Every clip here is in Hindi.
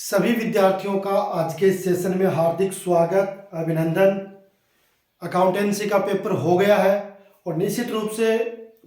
सभी विद्यार्थियों का आज के सेशन में हार्दिक स्वागत अभिनंदन। अकाउंटेंसी का पेपर हो गया है और निश्चित रूप से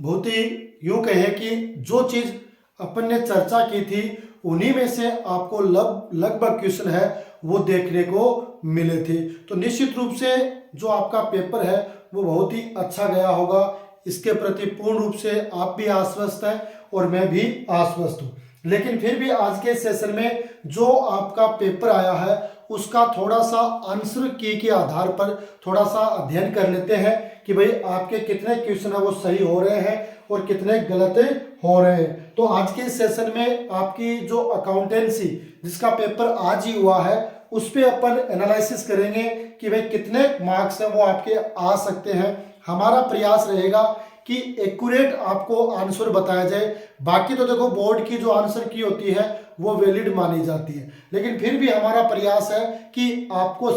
बहुत ही यूँ कहें कि जो चीज़ अपन ने चर्चा की थी उन्हीं में से आपको लगभग क्वेश्चन है वो देखने को मिले थे। तो निश्चित रूप से जो आपका पेपर है वो बहुत ही अच्छा गया होगा, इसके प्रति पूर्ण रूप से आप भी आश्वस्त हैं और मैं भी आश्वस्त हूँ। लेकिन फिर भी आज के सेशन में जो आपका पेपर आया है उसका थोड़ा सा आंसर की के आधार पर थोड़ा सा अध्ययन कर लेते हैं कि भाई आपके कितने क्वेश्चन है वो सही हो रहे हैं और कितने गलत हो रहे हैं। तो आज के सेशन में आपकी जो अकाउंटेंसी जिसका पेपर आज ही हुआ है उस पर अपन एनालिसिस करेंगे कि भाई कितने मार्क्स हैं वो आपके आ सकते हैं। हमारा प्रयास रहेगा कि एक्यूरेट आपको आंसर बताया जाए। बाकी तो देखो बोर्ड की जो आंसर की होती है वो वैलिड मानी जाती है, लेकिन फिर भी हमारा प्रयास है कि आपको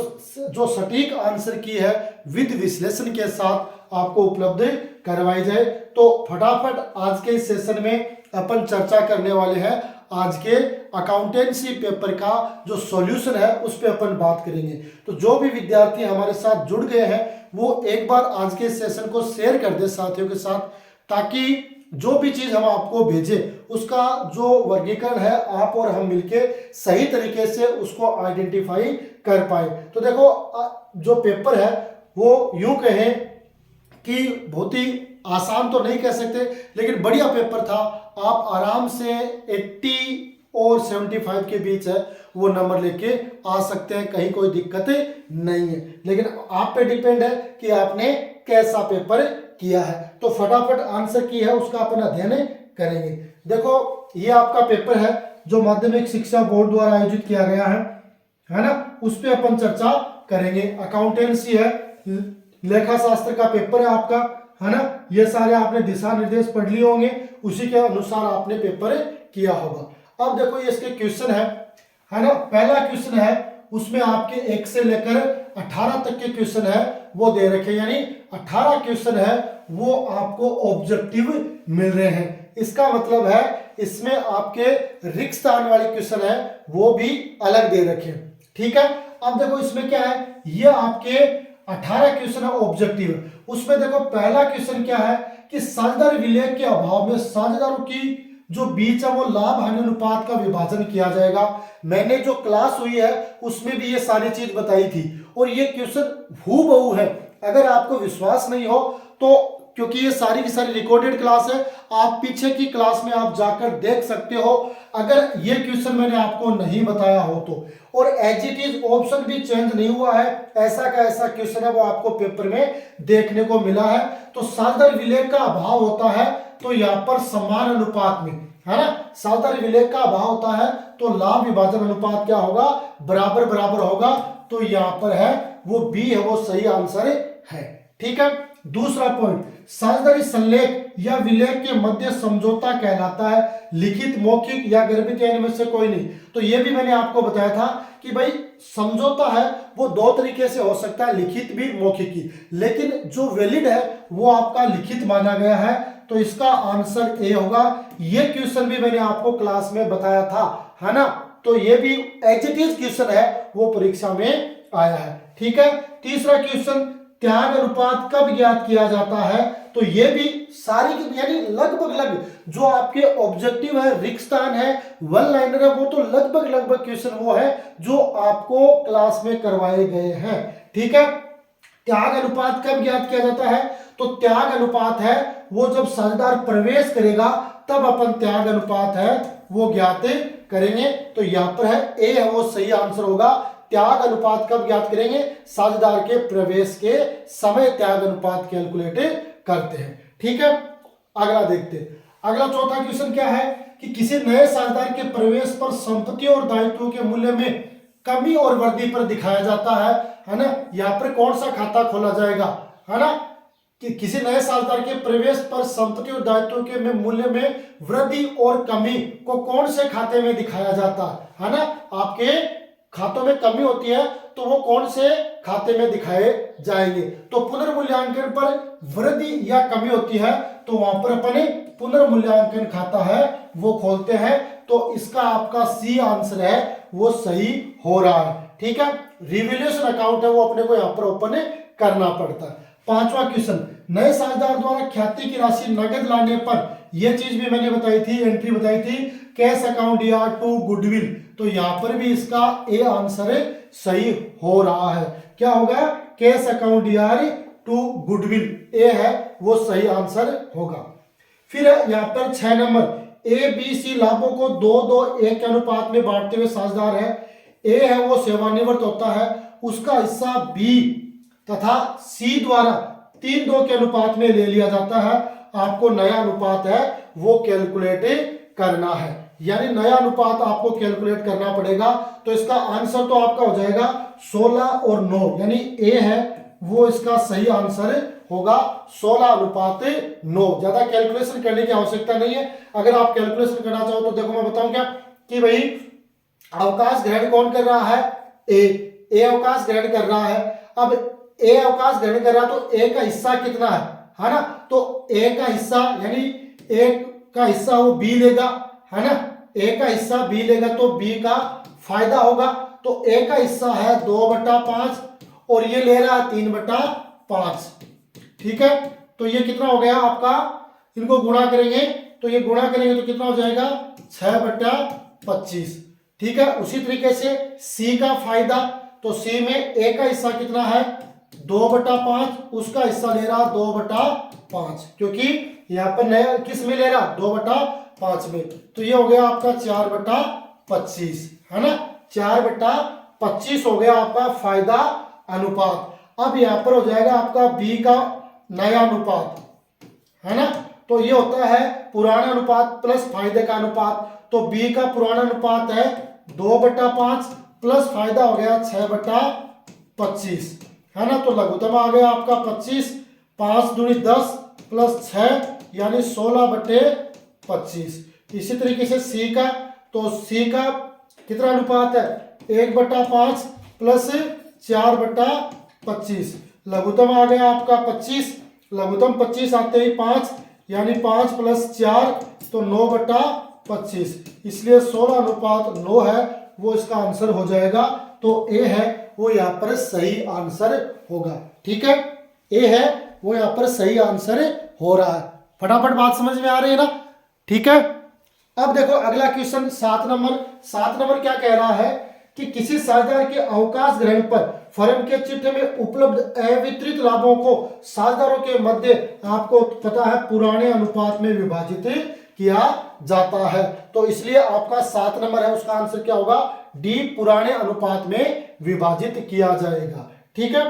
जो सटीक आंसर की है विद विश्लेषण के साथ आपको उपलब्ध करवाई जाए। तो फटाफट आज के सेशन में अपन चर्चा करने वाले हैं आज के अकाउंटेंसी पेपर का जो सॉल्यूशन है उस पर अपन बात करेंगे। तो जो भी विद्यार्थी हमारे साथ जुड़ गए हैं वो एक बार आज के सेशन को शेयर कर दे साथियों के साथ, ताकि जो भी चीज हम आपको भेजें उसका जो वर्गीकरण है आप और हम मिलके सही तरीके से उसको आइडेंटिफाई कर पाए। तो देखो जो पेपर है वो यूं कहें कि बहुत ही आसान तो नहीं कह सकते लेकिन बढ़िया पेपर था। आप आराम से 80 और 75 के बीच है वो नंबर लेके आ सकते हैं, कहीं कोई दिक्कत नहीं है। लेकिन आप पे डिपेंड है कि आपने कैसा पेपर किया है। तो फटाफट आंसर की है उसका अपन अध्ययन करेंगे। देखो ये आपका पेपर है जो माध्यमिक शिक्षा बोर्ड द्वारा आयोजित किया गया है ना, उस पर अपन चर्चा करेंगे। अकाउंटेंसी है, लेखा शास्त्र का पेपर है आपका, है ना। ये सारे आपने दिशा निर्देश पढ़ लिए होंगे, उसी के अनुसार आपने पेपर किया होगा। अब देखो ये इसके क्वेश्चन है ना। पहला क्वेश्चन है उसमें आपके 1 से लेकर 18 तक के क्वेश्चन है वो दे रखे, यानी 18 क्वेश्चन है वो आपको ऑब्जेक्टिव मिल रहे हैं। इसका मतलब है इसमें आपके रिक्त स्थान वाले क्वेश्चन है वो भी अलग दे रखे, ठीक है। अब देखो इसमें क्या है, ये आपके 18 क्वेश्चन है ऑब्जेक्टिव। उसमें देखो पहला क्वेश्चन क्या है कि साझेदार विलय के अभाव में साझेदारों की जो बीच है वो लाभ हानि अनुपात का विभाजन किया जाएगा। मैंने जो क्लास हुई है उसमें भी ये सारी चीज बताई थी और ये क्वेश्चन हूबहू है। अगर आपको विश्वास नहीं हो तो क्योंकि ये सारी की सारी रिकॉर्डेड क्लास है, आप पीछे की क्लास में आप जाकर देख सकते हो अगर ये क्वेश्चन मैंने आपको नहीं बताया हो तो। और एज इट इज ऑप्शन भी चेंज नहीं हुआ है, ऐसा का ऐसा क्वेश्चन है वो आपको पेपर में देखने को मिला है। तो साझेदार विलय का अभाव होता है तो यहाँ पर समान अनुपात में, है ना, साझेदार विलय का अभाव होता है तो लाभ विभाजन अनुपात क्या होगा, बराबर बराबर होगा। तो यहाँ पर है वो बी है वो सही आंसर है, ठीक है। दूसरा पॉइंट, साझेदारी संलेख या विलय के मध्य समझौता कहलाता है, लिखित मौखिक या गर्भित या इनमें से कोई नहीं। तो ये भी मैंने आपको बताया था कि भाई समझौता है वो दो तरीके से हो सकता है, लिखित भी मौखिक भी, लेकिन जो वैलिड है वो आपका लिखित माना गया है। तो इसका आंसर ए होगा। ये क्वेश्चन भी मैंने आपको क्लास में बताया था, है ना। तो ये भी एज इट इज क्वेश्चन है वो परीक्षा में आया है, ठीक है। तीसरा क्वेश्चन, त्याग अनुपात कब ज्ञात किया जाता है। तो ये भी सारी यानी लगभग जो आपके ऑब्जेक्टिव है, रिक्त स्थान है, वन लाइनर है, वो तो लगभग क्वेश्चन वो है जो आपको क्लास में करवाए गए हैं, ठीक है। त्याग अनुपात कब ज्ञात किया जाता है, तो त्याग अनुपात है वो जब साझेदार प्रवेश करेगा तब अपन त्याग अनुपात है वो ज्ञात करेंगे। तो यहाँ पर है ए है वो सही आंसर होगा। त्याग अनुपात कब ज्ञात करेंगे, साझेदार के प्रवेश के समय त्याग अनुपात कैलकुलेट करते हैं, ठीक है। अगला देखते हैं। अगला चौथा क्वेश्चन क्या है कि किसी नए साझेदार के प्रवेश पर संपत्तियों और दायित्वों के मूल्य में कमी और वृद्धि पर दिखाया जाता है ना। यहाँ पर कौन सा खाता खोला जाएगा, है ना, कि किसी नए साझेदार के प्रवेश पर संपत्ति और दायित्वों के में मूल्य में वृद्धि और कमी को कौन से खाते में दिखाया जाता है ना। आपके खातों में कमी होती है तो वो कौन से खाते में दिखाए जाएंगे। तो पुनर्मूल्यांकन पर वृद्धि या कमी होती है तो वहां पर अपने पुनर्मूल्यांकन खाता है वो खोलते हैं। तो इसका आपका सी आंसर है वो सही हो रहा है। ठीक है, रिवैल्यूएशन अकाउंट है वो अपने को यहाँ पर ओपन करना पड़ता है। पांचवा क्वेश्चन, नए साझेदार द्वारा ख्याति की राशि नगद लाने पर, यह चीज भी मैंने बताई थी, एंट्री बताई थी, कैश अकाउंट या टू गुडविल, तो यहाँ पर भी इसका ए आंसर सही हो रहा है। क्या होगा, कैश अकाउंट यार टू गुडविल, ए है वो सही आंसर होगा। फिर यहाँ पर 6 नंबर, ए बी सी लाभों को 2-2-1 के अनुपात में बांटते हुए साझेदार है। ए है वो सेवानिवृत्त होता है, उसका हिस्सा बी तथा सी द्वारा 3-2 के अनुपात में ले लिया जाता है। आपको नया अनुपात है वो कैलकुलेट करना है, यानी नया अनुपात आपको कैलकुलेट करना पड़ेगा। तो इसका आंसर तो आपका हो जाएगा 16 और 9, यानी ए है वो इसका सही आंसर होगा 16:9। ज्यादा कैलकुलेशन करने की आवश्यकता नहीं है। अगर आप कैलकुलेशन करना चाहो तो देखो मैं बताऊं क्या कि भाई अवकाश ग्रहण कौन कर रहा है, ए अवकाश ग्रहण कर रहा है। अब ए अवकाश ग्रहण कर रहा है तो ए का हिस्सा कितना है ना, तो ए का हिस्सा यानी ए का हिस्सा वो बी लेगा, है ना, ए का हिस्सा बी लेगा तो बी का फायदा होगा। तो ए का हिस्सा है 2/5 और ये ले रहा है 3/5। ठीक है, तो ये कितना हो गया आपका, इनको गुणा करेंगे तो ये गुणा करेंगे तो कितना हो जाएगा 6/25। ठीक है, उसी तरीके से सी का फायदा, तो सी में ए का हिस्सा कितना है 2/5, उसका हिस्सा ले रहा 2/5, क्योंकि यहाँ पर नया किस में ले रहा 2/5 में, तो ये हो गया आपका 4/25, है ना, 4/25 हो गया आपका फायदा अनुपात। अब यहाँ पर हो जाएगा आपका बी का नया अनुपात, है ना, तो ये होता है पुराना अनुपात प्लस फायदे का अनुपात। तो बी का पुराना अनुपात है 2/5 प्लस फायदा हो गया 6/25, है ना, तो लघुत्तम आ गया आपका 25, 5 दूनी 10 प्लस 6 यानी 16/25। इसी तरीके से सी का, तो सी का कितना अनुपात है 1/5 प्लस 4/25, लघुत्तम आ गया आपका 25, लघुत्तम 25 आते ही 5 यानी 5 प्लस 4 तो 9/25, इसलिए 16:9 है वो इसका आंसर हो जाएगा। तो ए है वो यहाँ पर सही आंसर होगा। ठीक है, ए है वो यहाँ पर सही आंसर हो रहा है। फटाफट बात समझ में आ रही है ना। ठीक है, अब देखो अगला क्वेश्चन 7 नंबर क्या कह रहा है कि किसी साझेदार के अवकाश ग्रहण पर फर्म के चिट्ठे में उपलब्ध अवितरित लाभों को साझेदारों के मध्य आपको पता है पुराने अनुपात में विभाजित किया जाता है। तो इसलिए आपका 7 नंबर है उसका आंसर क्या होगा डी, पुराने अनुपात में विभाजित किया जाएगा। ठीक है,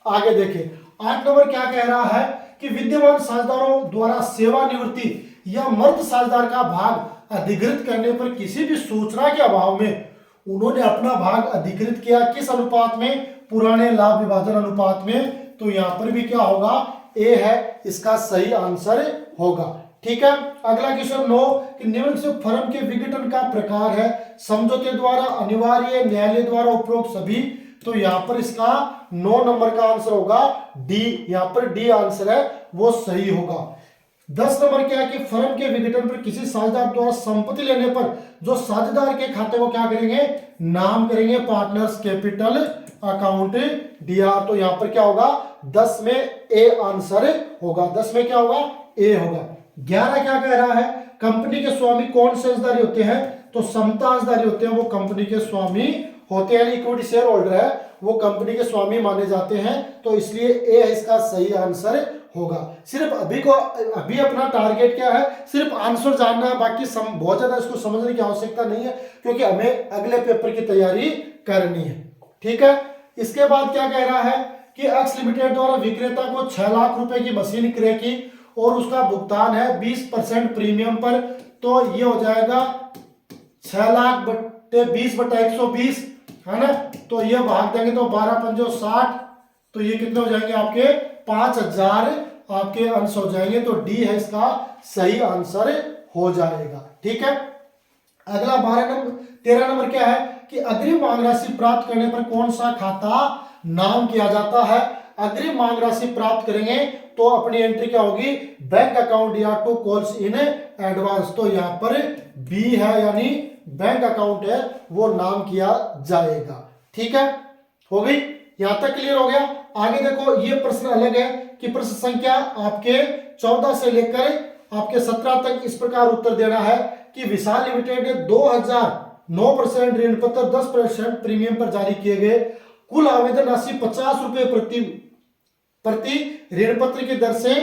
आगे देखें 8 नंबर क्या कह रहा है कि विद्यमान साझेदारों द्वारा सेवानिवृत्ति या मर्द साझेदार का भाग अधिकृत करने पर किसी भी सूचना के अभाव में उन्होंने अपना भाग अधिकृत किया, किस अनुपात में, पुराने लाभ विभाजन अनुपात में। तो यहां पर भी क्या होगा, ए है इसका सही आंसर होगा। ठीक है, अगला क्वेश्चन 9 कि निम्न से फर्म के विघटन का प्रकार है समझौते द्वारा, अनिवार्य, न्यायालय द्वारा, उपरोक्त सभी। तो यहां पर इसका 9 नंबर का आंसर होगा डी, यहां पर डी आंसर है वो सही होगा। 10 नंबर क्या है कि फर्म के विघटन पर किसी साझेदार द्वारा संपत्ति लेने पर जो साझेदार के खाते को क्या करेंगे, नाम करेंगे पार्टनर्स कैपिटल अकाउंट डीआर। तो यहां पर क्या होगा 10 में ए आंसर होगा, 10 में क्या होगा ए होगा। 11 क्या कह रहा है, कंपनी के स्वामी कौन से अंशधारी होते हैं, तो समता अंशधारी होते हैं वो कंपनी के स्वामी होते हैं, इक्विटी शेयर होल्डर है वो कंपनी के स्वामी माने जाते हैं। तो इसलिए ए इसका सही आंसर होगा। सिर्फ अभी अपना टारगेट क्या है, सिर्फ आंसर जानना है, बाकी बहुत ज्यादा इसको समझने की आवश्यकता नहीं है क्योंकि हमें अगले पेपर की तैयारी करनी है। ठीक है, इसके बाद क्या कह रहा है कि एक्स लिमिटेड द्वारा विक्रेता को 6 लाख रुपए की मशीन क्रय की और उसका भुगतान है 20% प्रीमियम पर। तो ये हो जाएगा 6 लाख बटे 20/120, है ना, तो ये भाग देंगे तो 12×5 60, तो ये कितने हो जाएंगे आपके 5000 आपके अंश हो जाएंगे। तो डी है इसका सही आंसर हो जाएगा। ठीक है, अगला 13 नंबर क्या है कि अग्रिम मांग राशि प्राप्त करने पर कौन सा खाता नाम किया जाता है। अग्रिम मांग राशि प्राप्त करेंगे तो अपनी एंट्री क्या होगी, बैंक अकाउंट या टू कॉल्स इन एडवांस। तो यहां पर बी है यानी बैंक अकाउंट है वो नाम किया जाएगा। ठीक है, हो गई, यहां तक क्लियर हो गया। आगे देखो, ये प्रश्न अलग है कि प्रश्न संख्या आपके 14 से लेकर आपके 17 तक इस प्रकार उत्तर देना है कि विशाल लिमिटेड ने 2009% ऋण पत्र 10% प्रीमियम पर जारी किए गए। कुल आवेदन राशि 50 रुपए प्रति ऋण पत्र की दर से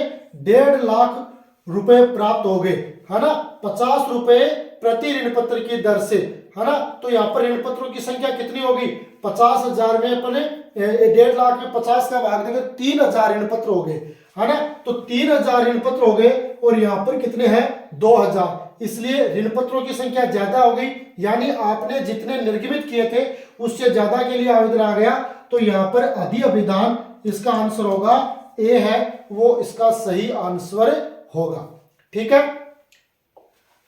1.5 लाख रुपए प्राप्त हो गए, है ना। 50 रुपए प्रति ऋण पत्र की दर से, है ना। तो यहाँ पर ऋण पत्रों की संख्या कितनी होगी, 50,000 में अपने 1.5 लाख में 50 का भाग देंगे 3,000 ऋण पत्र हो गए, है ना। तो 3,000 ऋण पत्र हो गए और यहाँ पर कितने हैं, 2,000। इसलिए ऋण पत्रों की संख्या ज्यादा हो गई, यानी आपने जितने निर्गमित किए थे उससे ज्यादा के लिए आवेदन आ गया। तो यहाँ पर अधि अभिधान इसका आंसर होगा ए है, वो इसका सही आंसर होगा। ठीक है,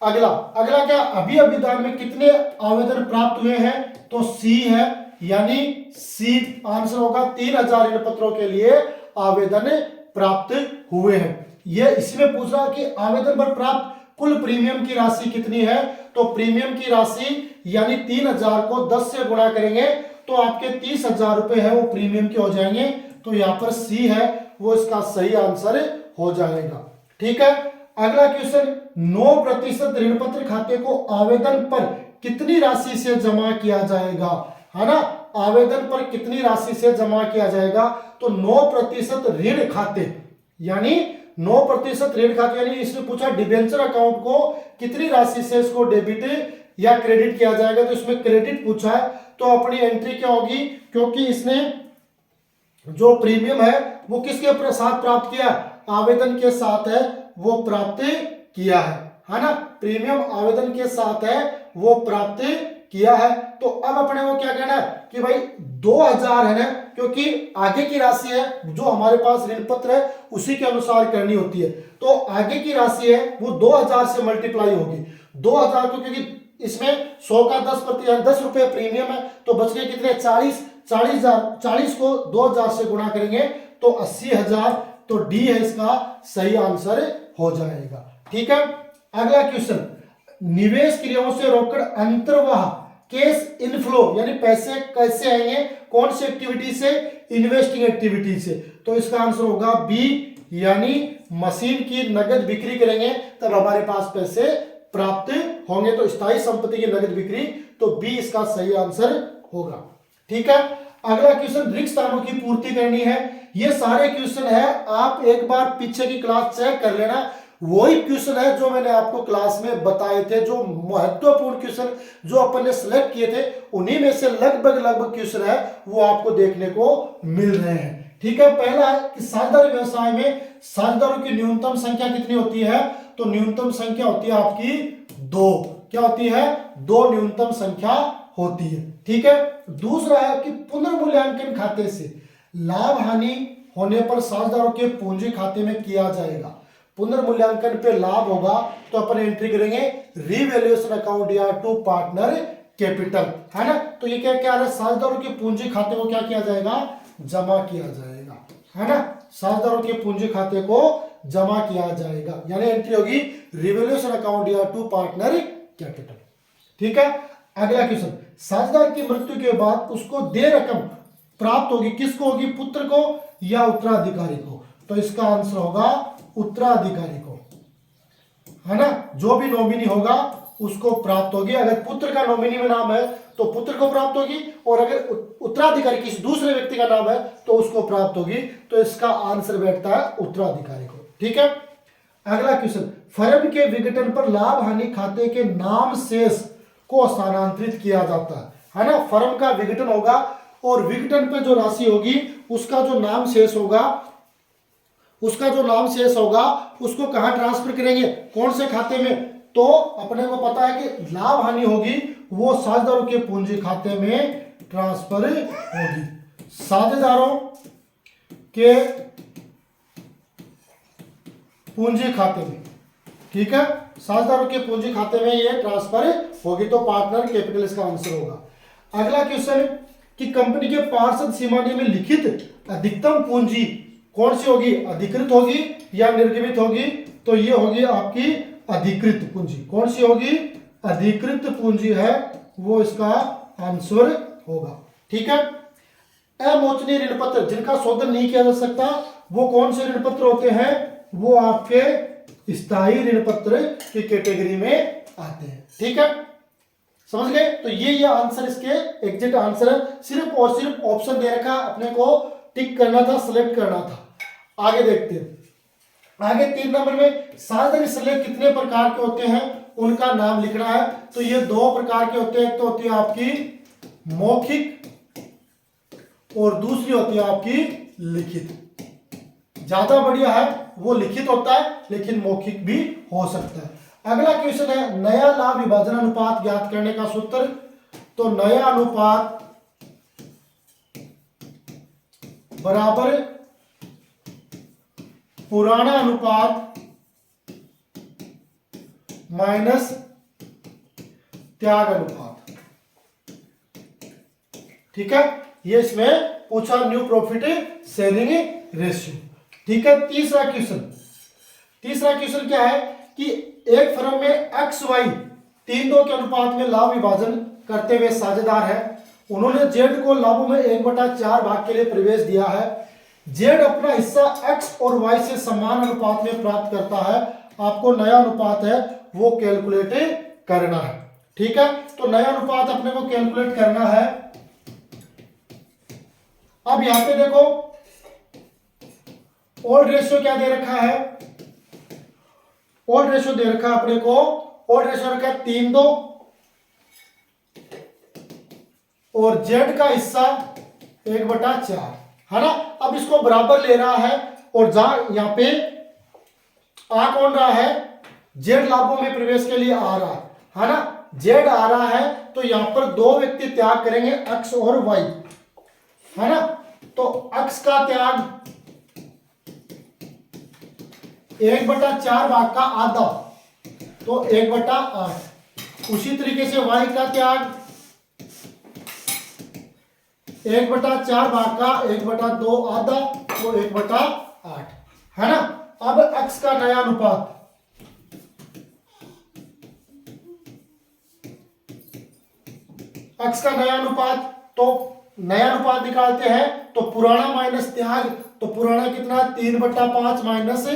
अगला क्या, अभी अभिधान में कितने आवेदन प्राप्त हुए हैं, तो सी है, यानी सी आंसर होगा। 3,000 ऋण पत्रों के लिए आवेदन प्राप्त हुए हैं। यह इसमें पूछ रहा कि आवेदन पर प्राप्त कुल प्रीमियम की राशि कितनी है, तो प्रीमियम की राशि यानी 3,000 को 10 से गुणा करेंगे तो आपके 30,000 रुपए है वो प्रीमियम के हो जाएंगे। तो यहां पर सी है वो इसका सही आंसर हो जाएगा। ठीक है, अगला क्वेश्चन, 9% ऋण पत्र खाते को आवेदन पर कितनी राशि से जमा किया जाएगा, है ना। आवेदन पर कितनी राशि से जमा किया जाएगा, तो 9% ऋण खाते, यानी 9% ऋण खाते, यानी इसने पूछा डिबेंचर अकाउंट को कितनी राशि से इसको डेबिट या क्रेडिट किया जाएगा, तो इसमें क्रेडिट पूछा है। तो अपनी एंट्री क्या होगी, क्योंकि इसने जो प्रीमियम है वो किसके साथ प्राप्त किया, आवेदन के साथ है वो प्राप्त किया है ना। प्रीमियम आवेदन के साथ है वो प्राप्त किया है। तो अब अपने को क्या कहना है कि भाई 2,000 है ना, क्योंकि आगे की राशि है जो हमारे पास ऋण पत्र है उसी के अनुसार करनी होती है। तो आगे की राशि है वो 2,000 से मल्टीप्लाई होगी। 2,000 को, क्योंकि इसमें 100 का 10% 10 रुपए प्रीमियम है, तो बच गए कितने, 40 को 2,000 से गुणा करेंगे तो 80,000। तो डी है इसका सही आंसर हो जाएगा। ठीक है, अगला क्वेश्चन, निवेश क्रियाओं से रोकड़ अंतर्वाह कैश इनफ्लो, यानी पैसे कैसे आएंगे, कौन सी एक्टिविटी से, इन्वेस्टिंग एक्टिविटी से। तो इसका आंसर होगा बी, यानी मशीन की नगद बिक्री करेंगे तब हमारे पास पैसे प्राप्त होंगे। तो स्थायी संपत्ति की नगद बिक्री, तो बी इसका सही आंसर होगा। ठीक है, अगला क्वेश्चन, रिक्त स्थानों की पूर्ति करनी है। ये सारे क्वेश्चन है, आप एक बार पीछे की क्लास चेक कर लेना, वही क्वेश्चन है जो मैंने आपको क्लास में बताए थे, जो महत्वपूर्ण क्वेश्चन जो अपन ने सिलेक्ट किए थे उन्हीं में से लगभग क्वेश्चन है वो आपको देखने को मिल रहे हैं। ठीक है, पहला है कि साझेदारी व्यवसाय में साझेदारों की न्यूनतम संख्या कितनी होती है, तो न्यूनतम संख्या होती है आपकी 2। क्या होती है, 2 न्यूनतम संख्या होती है। ठीक है, दूसरा है कि पुनर्मूल्यांकन खाते से लाभ हानि होने पर साझेदारों के पूंजी खाते में किया जाएगा। पुनर्मूल्यांकन पे लाभ होगा तो अपन एंट्री करेंगे रीवैल्यूएशन अकाउंट या टू पार्टनर कैपिटल, है ना। तो ये क्या क्या है, साझेदारों के पूंजी खाते को क्या किया जाएगा, जमा किया जाएगा, है ना। साझेदारों के पूंजी खाते को जमा किया जाएगा, यानी एंट्री होगी रिवैल्यूएशन अकाउंट या टू पार्टनर कैपिटल। ठीक है, अगला क्वेश्चन, साझेदार की मृत्यु के बाद उसको दे रकम प्राप्त होगी, किसको होगी, पुत्र को या उत्तराधिकारी को। तो इसका आंसर होगा उत्तराधिकारी को, है ना। जो भी नॉमिनी होगा उसको प्राप्त होगी। अगर पुत्र का नॉमिनी में नाम है तो पुत्र को प्राप्त होगी, और अगर उत्तराधिकारी किसी दूसरे व्यक्ति का नाम है तो उसको प्राप्त होगी। तो इसका आंसर बैठता है उत्तराधिकारी को। ठीक है, अगला क्वेश्चन, फर्म के विघटन पर लाभ हानि खाते के नाम शेष को स्थानांतरित किया जाता है ना। फर्म का विघटन होगा और विघटन पे जो राशि होगी उसका जो नाम शेष होगा, उसको कहां ट्रांसफर करेंगे, कौन से खाते में, तो अपने को पता है कि लाभ हानि होगी वो साझेदारों के पूंजी खाते में ट्रांसफर होगी। साझेदारों के पूंजी खाते में, ठीक है, साझेदारों के पूंजी खाते में ये ट्रांसफर होगी। तो पार्टनर कैपिटल इसका आंसर होगा। अगला क्वेश्चन कि कंपनी के पार्षद सीमानी में लिखित अधिकतम पूंजी कौन सी होगी, अधिकृत होगी या निर्गमित होगी। तो ये होगी आपकी अधिकृत पूंजी। कौन सी होगी, अधिकृत पूंजी है, वो इसका आंसर होगा। ठीक है। अमोचनीय ऋण पत्र जिनका शोधन नहीं किया जा सकता वो कौन से ऋण पत्र होते हैं? वो आपके स्थायी ऋण पत्र की कैटेगरी में आते हैं। ठीक है, समझ गए? तो ये आंसर इसके एग्जैक्ट आंसर है। सिर्फ और सिर्फ ऑप्शन दे रखा, अपने को टिक करना था, सिलेक्ट करना था। आगे देखते हैं। आगे 3 नंबर में साधारण सिलेक्ट कितने प्रकार के होते हैं उनका नाम लिखना है। तो ये 2 प्रकार के होते हैं, एक तो होती है आपकी मौखिक और दूसरी होती है आपकी लिखित। ज्यादा बढ़िया है वो लिखित होता है, लेकिन मौखिक भी हो सकता है। अगला क्वेश्चन है नया लाभ विभाजन अनुपात ज्ञात करने का सूत्र। तो नया अनुपात बराबर पुराना अनुपात माइनस त्याग अनुपात। ठीक है, ये इसमें पूछा न्यू प्रॉफिट शेयरिंग रेशियो। ठीक है। तीसरा क्वेश्चन क्या है कि एक फर्म में एक्स वाई 3:2 के अनुपात में लाभ विभाजन करते हुए साझेदार है। उन्होंने जेड को लाभों में 1/4 भाग के लिए प्रवेश दिया है। जेड अपना हिस्सा एक्स और वाई से समान अनुपात में प्राप्त करता है। आपको नया अनुपात है वो कैलकुलेट करना है। ठीक है, तो नया अनुपात अपने को कैलकुलेट करना है। अब यहां पे देखो ओल्ड रेशियो क्या दे रखा है? ओल्ड रेशियो दे रखा है अपने को, ओल्ड रेशियो रखा है 3:2 और जेड का हिस्सा 1/4 है ना। अब इसको बराबर ले रहा है और जहां यहां पे आ कौन रहा है? जेड लाभों में प्रवेश के लिए आ रहा है ना। जेड आ रहा है तो यहां पर 2 व्यक्ति त्याग करेंगे, एक्स और वाई, है ना। तो एक्स का त्याग 1/4 भाग का आधा, तो 1/8। उसी तरीके से वाई का त्याग 1/4 भाग का 1/2 आधा, तो 1/8, है ना। अब एक्स का नया अनुपात, एक्स का नया अनुपात, तो नया अनुपात निकालते हैं तो पुराना माइनस त्याग, तो पुराना कितना? 3/5 माइनस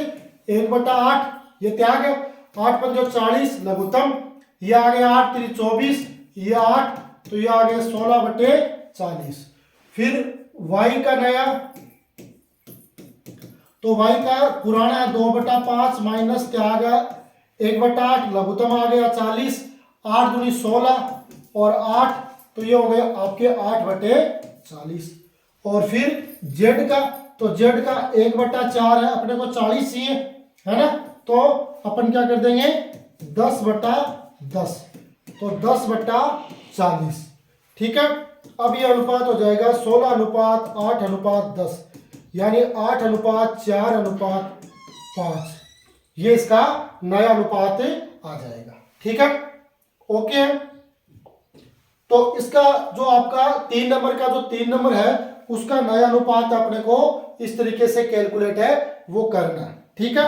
1/8, ये त्याग है। 8 पंजो 40 लघुत्तम, ये आ गया 8 3 24, ये 8, तो ये आ गया 16/40। फिर y का नया, तो y का पुराना है 2/5 माइनस त्याग 1/8, लघुत्तम आ गया 40, 8 दूनी 16 और 8, तो ये हो गया आपके 8/40। और फिर z का, तो z का 1/4 है, अपने को 40 चाहिए, है ना। तो अपन क्या कर देंगे? 10/10, तो 10/40। ठीक है। अब ये अनुपात हो जाएगा 16:8:10, यानी 8:4:5। ये इसका नया अनुपात आ जाएगा। ठीक है, ओके। तो इसका जो आपका 3 नंबर का जो 3 नंबर है उसका नया अनुपात अपने को इस तरीके से कैलकुलेट है वो करना है। ठीक है।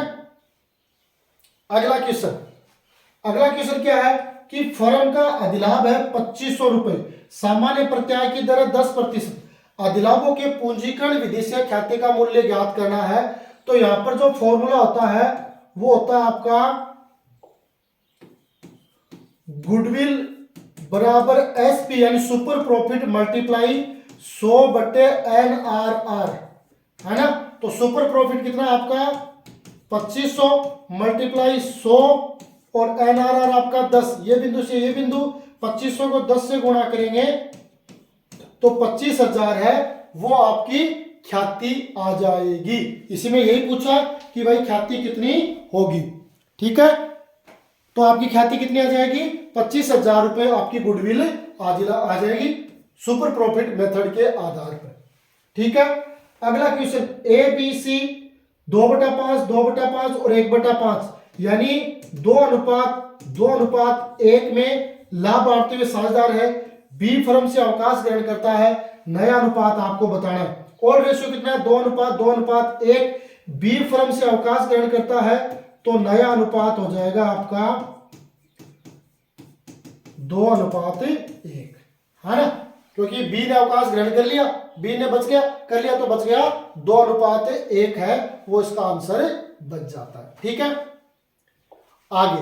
अगला क्वेश्चन क्या है कि फर्म का अधिलाभ है 2500 रुपए, सामान्य प्रत्याय की दर 10%, अधिलाभों के पूंजीकरण विधि से खाते का मूल्य ज्ञात करना है। तो यहां पर जो फॉर्मूला होता है वो होता है आपका गुडविल बराबर एसपी यानी सुपर प्रॉफिट मल्टीप्लाई 100/NRR, है ना। तो सुपर प्रॉफिट कितना आपका 2500 मल्टीप्लाई 100 और NRR आपका 10। ये बिंदु से ये बिंदु 2500 को 10 से गुणा करेंगे तो 25,000 है वो आपकी ख्याति आ जाएगी। इसी में यही पूछा कि भाई ख्याति कितनी होगी। ठीक है, तो आपकी ख्याति कितनी आ जाएगी? 25,000 रुपए आपकी गुडविल आ जाएगी सुपर प्रॉफिट मेथड के आधार पर। ठीक है। अगला क्वेश्चन ABC 2/5, 2/5 और 1/5 यानी 2:1 में लाभ बांटते हुए साझेदार है। बी फर्म से अवकाश ग्रहण करता है। नया अनुपात आपको बताना है। और रेशियो कितना है? 2:2:1। बी फर्म से अवकाश ग्रहण करता है तो नया अनुपात हो जाएगा आपका 2:1, है ना, क्योंकि बी ने अवकाश ग्रहण कर लिया, बी ने कर लिया तो बच गया 2:1 है, वो इसका आंसर बच जाता है। ठीक है, आगे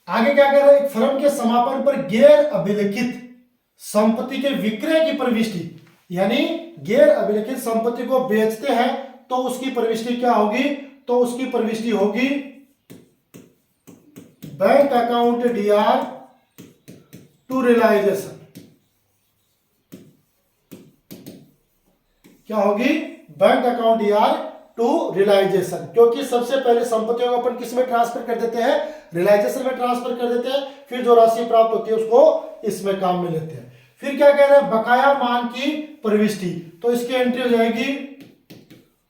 क्या कह रहा है, एक फर्म के समापन पर गैर अभिलिखित संपत्ति के विक्रय की प्रविष्टि, यानी गैर अभिलिखित संपत्ति को बेचते हैं तो उसकी प्रविष्टि क्या होगी, तो उसकी प्रविष्टि होगी bank account DR to realisation. क्या होगी, bank account DR to realisation, क्योंकि सबसे पहले संपत्तियों को अपन किस में ट्रांसफर कर देते हैं, रियलाइजेशन में ट्रांसफर कर देते हैं, फिर जो राशि प्राप्त होती है उसको इसमें काम में लेते हैं। फिर क्या कह रहे हैं, बकाया मान की प्रविष्टि, तो इसकी एंट्री हो जाएगी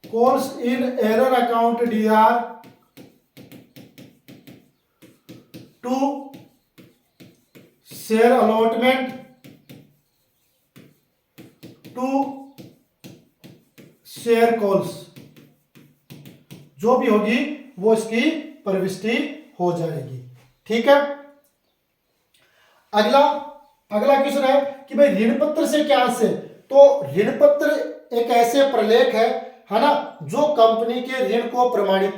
calls in arrear account DR to share allotment to share calls, जो भी होगी वो इसकी प्रविष्टि हो जाएगी। ठीक है, अगला क्वेश्चन है कि भाई ऋण पत्र से क्या से, तो ऋण पत्र एक ऐसे प्रलेख है ना, जो कंपनी के ऋण को प्रमाणित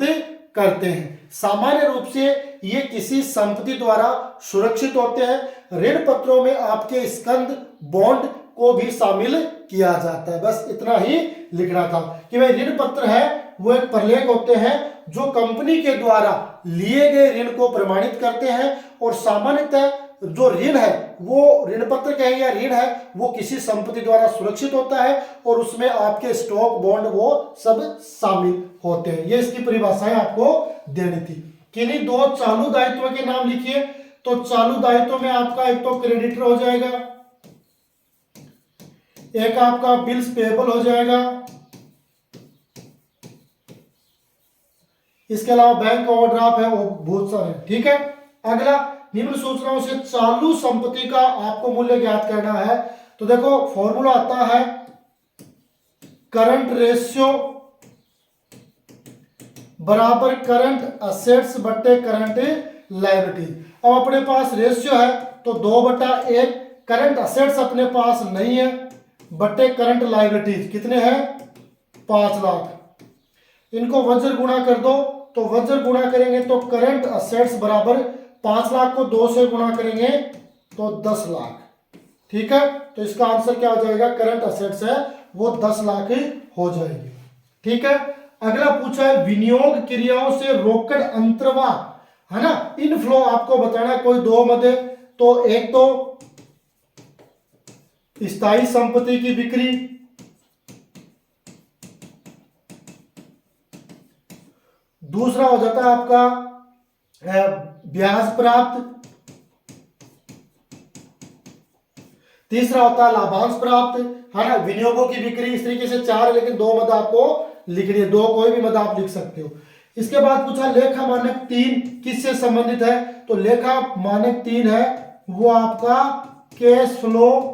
करते हैं। सामान्य रूप से ये किसी संपत्ति द्वारा सुरक्षित होते हैं। ऋण पत्रों में आपके स्कंद बॉन्ड को भी शामिल किया जाता है। बस इतना ही लिखना था कि भाई ऋण पत्र है वो एक प्रलेख होते हैं जो कंपनी के द्वारा लिए गए ऋण को प्रमाणित करते हैं, और सामान्यतः जो ऋण है वो ऋण पत्र कहे या ऋण है वो किसी संपत्ति द्वारा सुरक्षित होता है, और उसमें आपके स्टॉक बॉन्ड वो सब शामिल होते हैं। ये इसकी परिभाषाएं आपको देनी थी। किन्हीं दो चालू दायित्वों के नाम लिखिए, तो चालू दायित्व में आपका एक तो क्रेडिटर हो जाएगा, एक आपका बिल्स पेएबल हो जाएगा, इसके अलावा बैंक ओवरड्राफ्ट है, वो बहुत सारे। ठीक है, अगला निम्न सूचनाओं से चालू संपत्ति का आपको मूल्य ज्ञात करना है। तो देखो फॉर्मूला आता है करंट रेशियो बराबर करंट असेट्स बट्टे करंट लायबिलिटी। अब अपने पास रेशियो है तो 2/1, करंट असेट्स अपने पास नहीं है, बट्टे करंट लायबिलिटीज कितने हैं 5 लाख। इनको वज्र गुणा कर दो, तो वज्र गुणा करेंगे तो करंट असेट्स बराबर 5 लाख को 2 से गुणा करेंगे तो 10 लाख। ठीक है, तो इसका आंसर क्या हो जाएगा, करंट असेट्स है वो 10 लाख हो जाएगी। ठीक है, अगला पूछा है विनियोग क्रियाओं से रोकड़ अंतर्वाह, है ना, इनफ्लो आपको बताना है कोई दो मदे। तो एक तो स्थायी संपत्ति की बिक्री, दूसरा हो जाता है आपका ब्याज प्राप्त, तीसरा होता है लाभांश प्राप्त, है ना, विनियोगों की बिक्री। इस तरीके से 4 है, लेकिन 2 मद आपको लिखनी है, 2 कोई भी मद आप लिख सकते हो। इसके बाद पूछा लेखा मानक 3 किससे संबंधित है, तो लेखा मानक 3 है वो आपका कैश फ्लो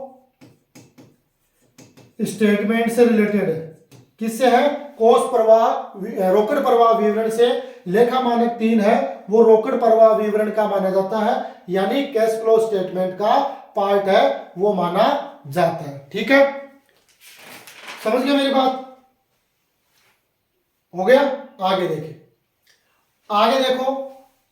स्टेटमेंट से रिलेटेड है। किससे है, कोष प्रवाह रोकड़ प्रवाह विवरण से। लेखा मानक 3 है वो रोकड़ प्रवाह विवरण का माना जाता है, यानी कैश फ्लो स्टेटमेंट का पार्ट है वो माना जाता है। ठीक है, समझ गए मेरी बात, हो गया। आगे देखो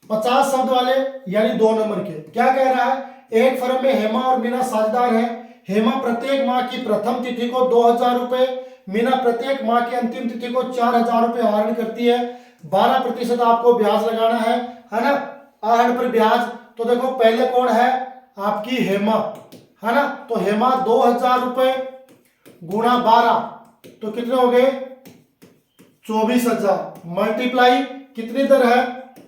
50 शब्द वाले यानी 2 नंबर के क्या कह रहा है, एक फर्म में हेमा और मीना साझेदार है। हेमा प्रत्येक माह की प्रथम तिथि को 2000 रुपए, मीना प्रत्येक माह की अंतिम तिथि को 4000 रुपए आहरण करती है। 12% आपको ब्याज लगाना है ना, आहरण पर ब्याज। तो देखो पहले कौन है, आपकी हेमा, है ना, तो हेमा 2000 रुपए गुणा 12 तो कितने हो गए 24,000, मल्टीप्लाई कितनी दर है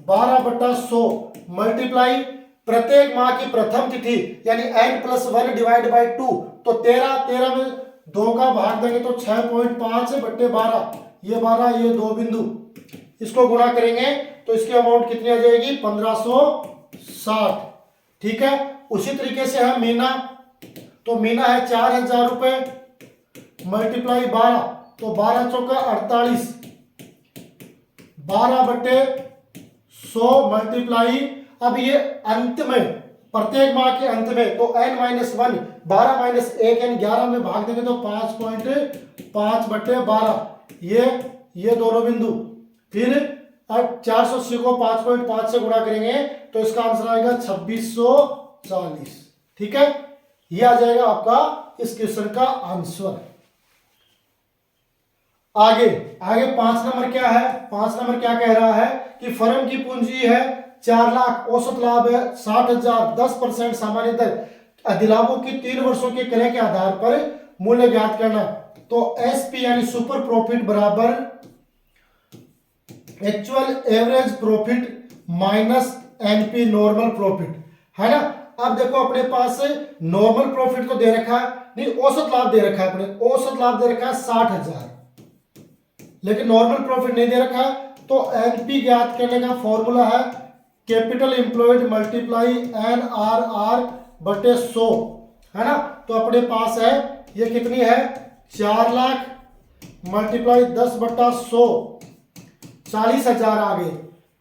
12/100, मल्टीप्लाई प्रत्येक माह की प्रथम तिथि यानी n+1 डिवाइड बाई 2, तो 13 में 2 का भाग देंगे तो 6.5/12, ये 12 ये 2 बिंदु, इसको गुणा करेंगे तो इसकी अमाउंट कितनी आ जाएगी 1560। ठीक है, उसी तरीके से है मीना, तो मीना है 4000 रुपए मल्टीप्लाई 12, तो 12 चौका 48, 12/100 मल्टीप्लाई अब ये अंत में, प्रत्येक माह के अंत में, तो n-1 12 माइनस 1 यानी 11 में भाग देंगे तो 5.5/12, ये दोनों बिंदु। फिर अब 480 को 5.5 से गुणा करेंगे तो इसका आंसर आएगा 2640। ठीक है, ये आ जाएगा आपका इस क्वेश्चन का आंसर। आगे 5 नंबर क्या है? 5 नंबर क्या कह रहा है कि फर्म की पूंजी है 4 लाख, औसत लाभ है 60,000, 10% सामान्य दर, अधिलाभों की 3 वर्षों के क्रय के आधार पर मूल्य ज्ञात करना। तो एसपी यानी सुपर प्रॉफिट बराबर actual average profit minus NP normal profit, है ना। अब देखो अपने पास नॉर्मल प्रॉफिट तो दे रखा है, नहीं औसत लाभ दे रखा है, अपने औसत लाभ दे रखा है 60,000, लेकिन नॉर्मल प्रॉफिट नहीं दे रखा है। तो एनपी ज्ञात करने का फॉर्मूला है कैपिटल एम्प्लॉयड मल्टीप्लाई NRR बटे 100, है ना। तो अपने पास है ये कितनी है 4 लाख मल्टीप्लाई 10/100, 40,000 आ गए।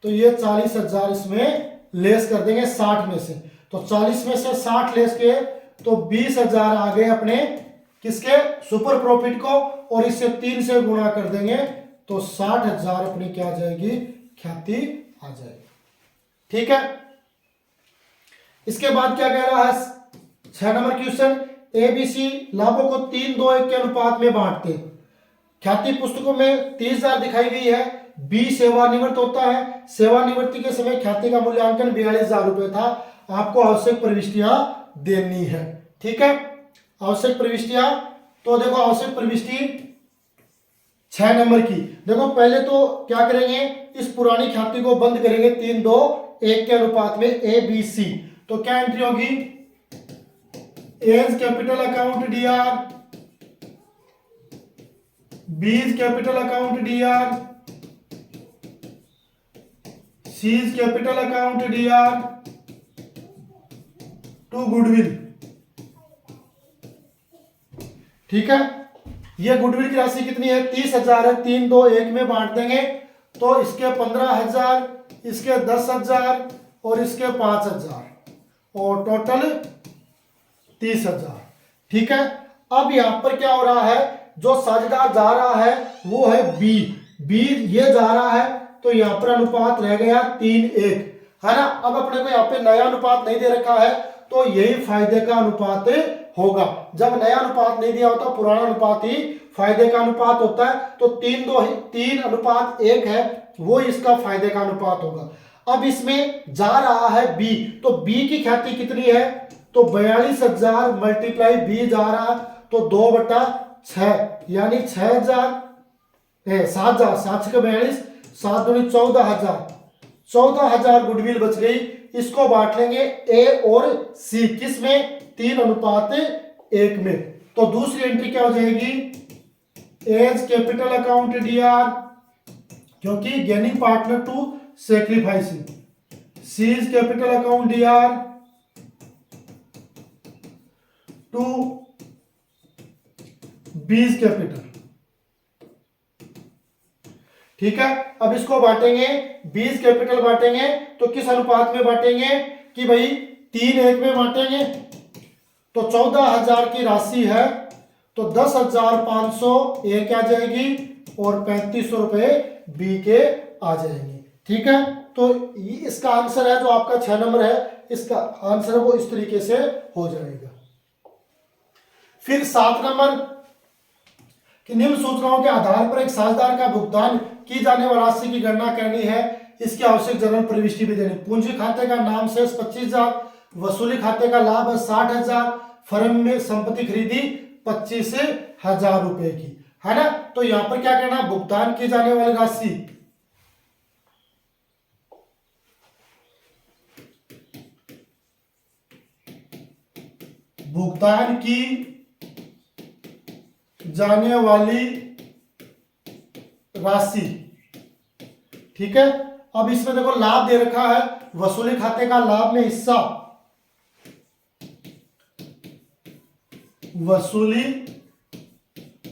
तो ये 40,000 इसमें लेस कर देंगे 60 में से, तो 40 में से 60 लेस के तो 20,000 आ गए अपने किसके सुपर प्रॉफिट को, और इससे 3 से गुणा कर देंगे तो 60,000 अपनी क्या आ जाएगी ख्याति आ जाएगी। ठीक है, इसके बाद क्या कह रहा है 6 नंबर क्वेश्चन, एबीसी लाभों को 3-2-1 के अनुपात में बांटते। ख्याति पुस्तकों में 30,000 दिखाई गई है, बी सेवानिवृत्त होता है, सेवानिवृत्ति के समय ख्याति का मूल्यांकन 42,000 रुपए था। आपको आवश्यक प्रविष्टियां देनी है। ठीक है, आवश्यक प्रविष्टियां, तो देखो आवश्यक प्रविष्टि 6 नंबर की, देखो पहले तो क्या करेंगे इस पुरानी ख्याति को बंद करेंगे 3-2-1 के अनुपात में ए बी सी। तो क्या एंट्री होगी A's capital account DR, B's capital account DR, C's capital account DR to goodwill. ठीक है, ये गुडविल की राशि कितनी है 30,000 है, 3-2-1 में बांट देंगे तो इसके 15,000, इसके 10,000 और इसके 5,000 और टोटल 30,000। ठीक है, अब यहां पर क्या हो रहा है जो साझेदार जा रहा है वो है बी, ये जा रहा है तो यहां पर अनुपात रह गया 3-1, है ना। अब अपने को यहाँ पे नया अनुपात नहीं दे रखा है तो यही फायदे का अनुपात होगा। जब नया अनुपात नहीं दिया होता पुराना अनुपात ही फायदे का अनुपात होता है, तो 3:1 है वो इसका फायदे का अनुपात होगा। अब इसमें जा रहा है बी, तो बी की ख्याति कितनी है तो 42,000 मल्टीप्लाई बी जा रहा तो 2/6 यानी 6,000 7,000, 7×42, 7×14,000, 14,000 गुडविल बच गई। इसको बांट लेंगे ए और सी, किस में 3:1 में। तो दूसरी एंट्री क्या हो जाएगी एज कैपिटल अकाउंट डीआर, क्योंकि gaining partner to sacrificing, C's capital account DR to B's capital. ठीक है, अब इसको बांटेंगे बीज कैपिटल बांटेंगे तो किस अनुपात में बांटेंगे कि भाई 3:1 में बांटेंगे। तो 14,000 की राशि है तो 10,500 ए के आ जाएगी और 3,500 रुपए बी के आ जाएंगे। ठीक है, तो इसका आंसर है जो आपका 6 नंबर है, इसका आंसर वो इस तरीके से हो जाएगा। फिर 7 नंबर कि निम्न सूचनाओं के आधार पर एक साझेदार का भुगतान की जाने वाली राशि की गणना करनी है, इसकी आवश्यक जनरल प्रविष्टि भी देनी। पूंजी खाते का नाम शेष 25,000, वसूली खाते का लाभ है 60,000, फर्म में संपत्ति खरीदी 25,000 रुपए की, है ना। तो यहां पर क्या करना भुगतान की जाने वाली राशि, भुगतान की जाने वाली राशि। ठीक है, अब इसमें देखो लाभ दे रखा है वसूली खाते का लाभ में हिस्सा, वसूली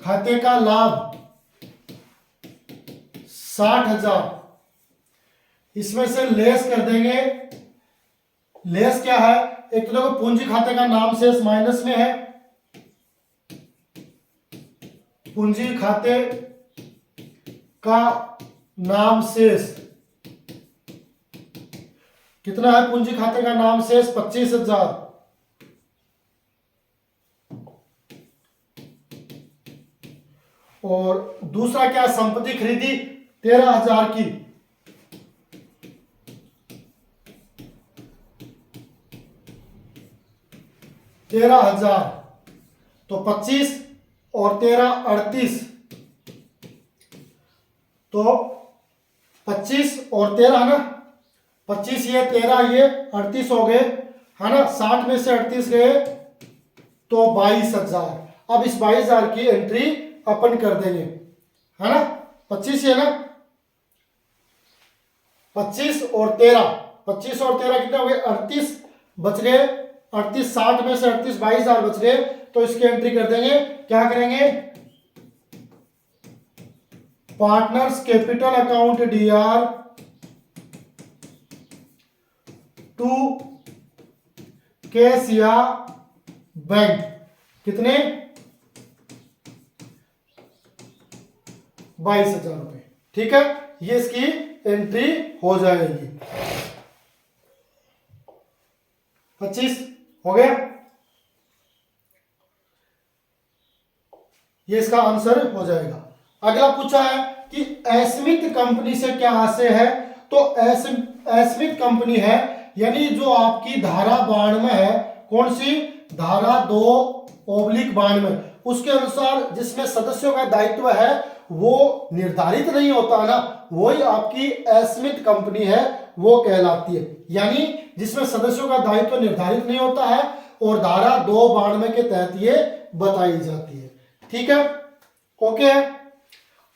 खाते का लाभ 60,000, इसमें से लेस कर देंगे लेस क्या है, एक तो देखो पूंजी खाते का नाम शेष माइनस में है, पूंजी खाते का नाम शेष कितना है, पूंजी खाते का नाम शेष 25,000, और दूसरा क्या, संपत्ति खरीदी 13,000 की, 13,000, तो 25 और 13 38, तो 25 और 13 है ना, 25 ये 13 ये 38 हो गए है ना, 60 में से 38 गए तो 22,000। अब इस 22,000 की एंट्री अपन कर देंगे है ना, 25 है ना, 25 और 13, 25 और 13 कितना हो गए 38 बच गए, 38 60 में से 38 22,000 बच गए, तो इसकी एंट्री कर देंगे, क्या करेंगे, partners capital account DR to cash या बैंक, कितने 22,000 रुपए। ठीक है, ये इसकी एंट्री हो जाएगी। 25 हो गया, ये इसका आंसर हो जाएगा। अगला पूछा है कि एस्मिथ कंपनी से क्या आशय है, तो एस्मिथ कंपनी है यानी जो आपकी धारा 92 है, कौन सी धारा 2/92, उसके अनुसार जिसमें सदस्यों का दायित्व है वो निर्धारित नहीं होता ना, वही आपकी एस्मिथ कंपनी है, वो कहलाती है। यानी जिसमें सदस्यों का दायित्व निर्धारित नहीं होता है और धारा 2/92 के तहत ये बताई जाती है। ठीक है, ओके।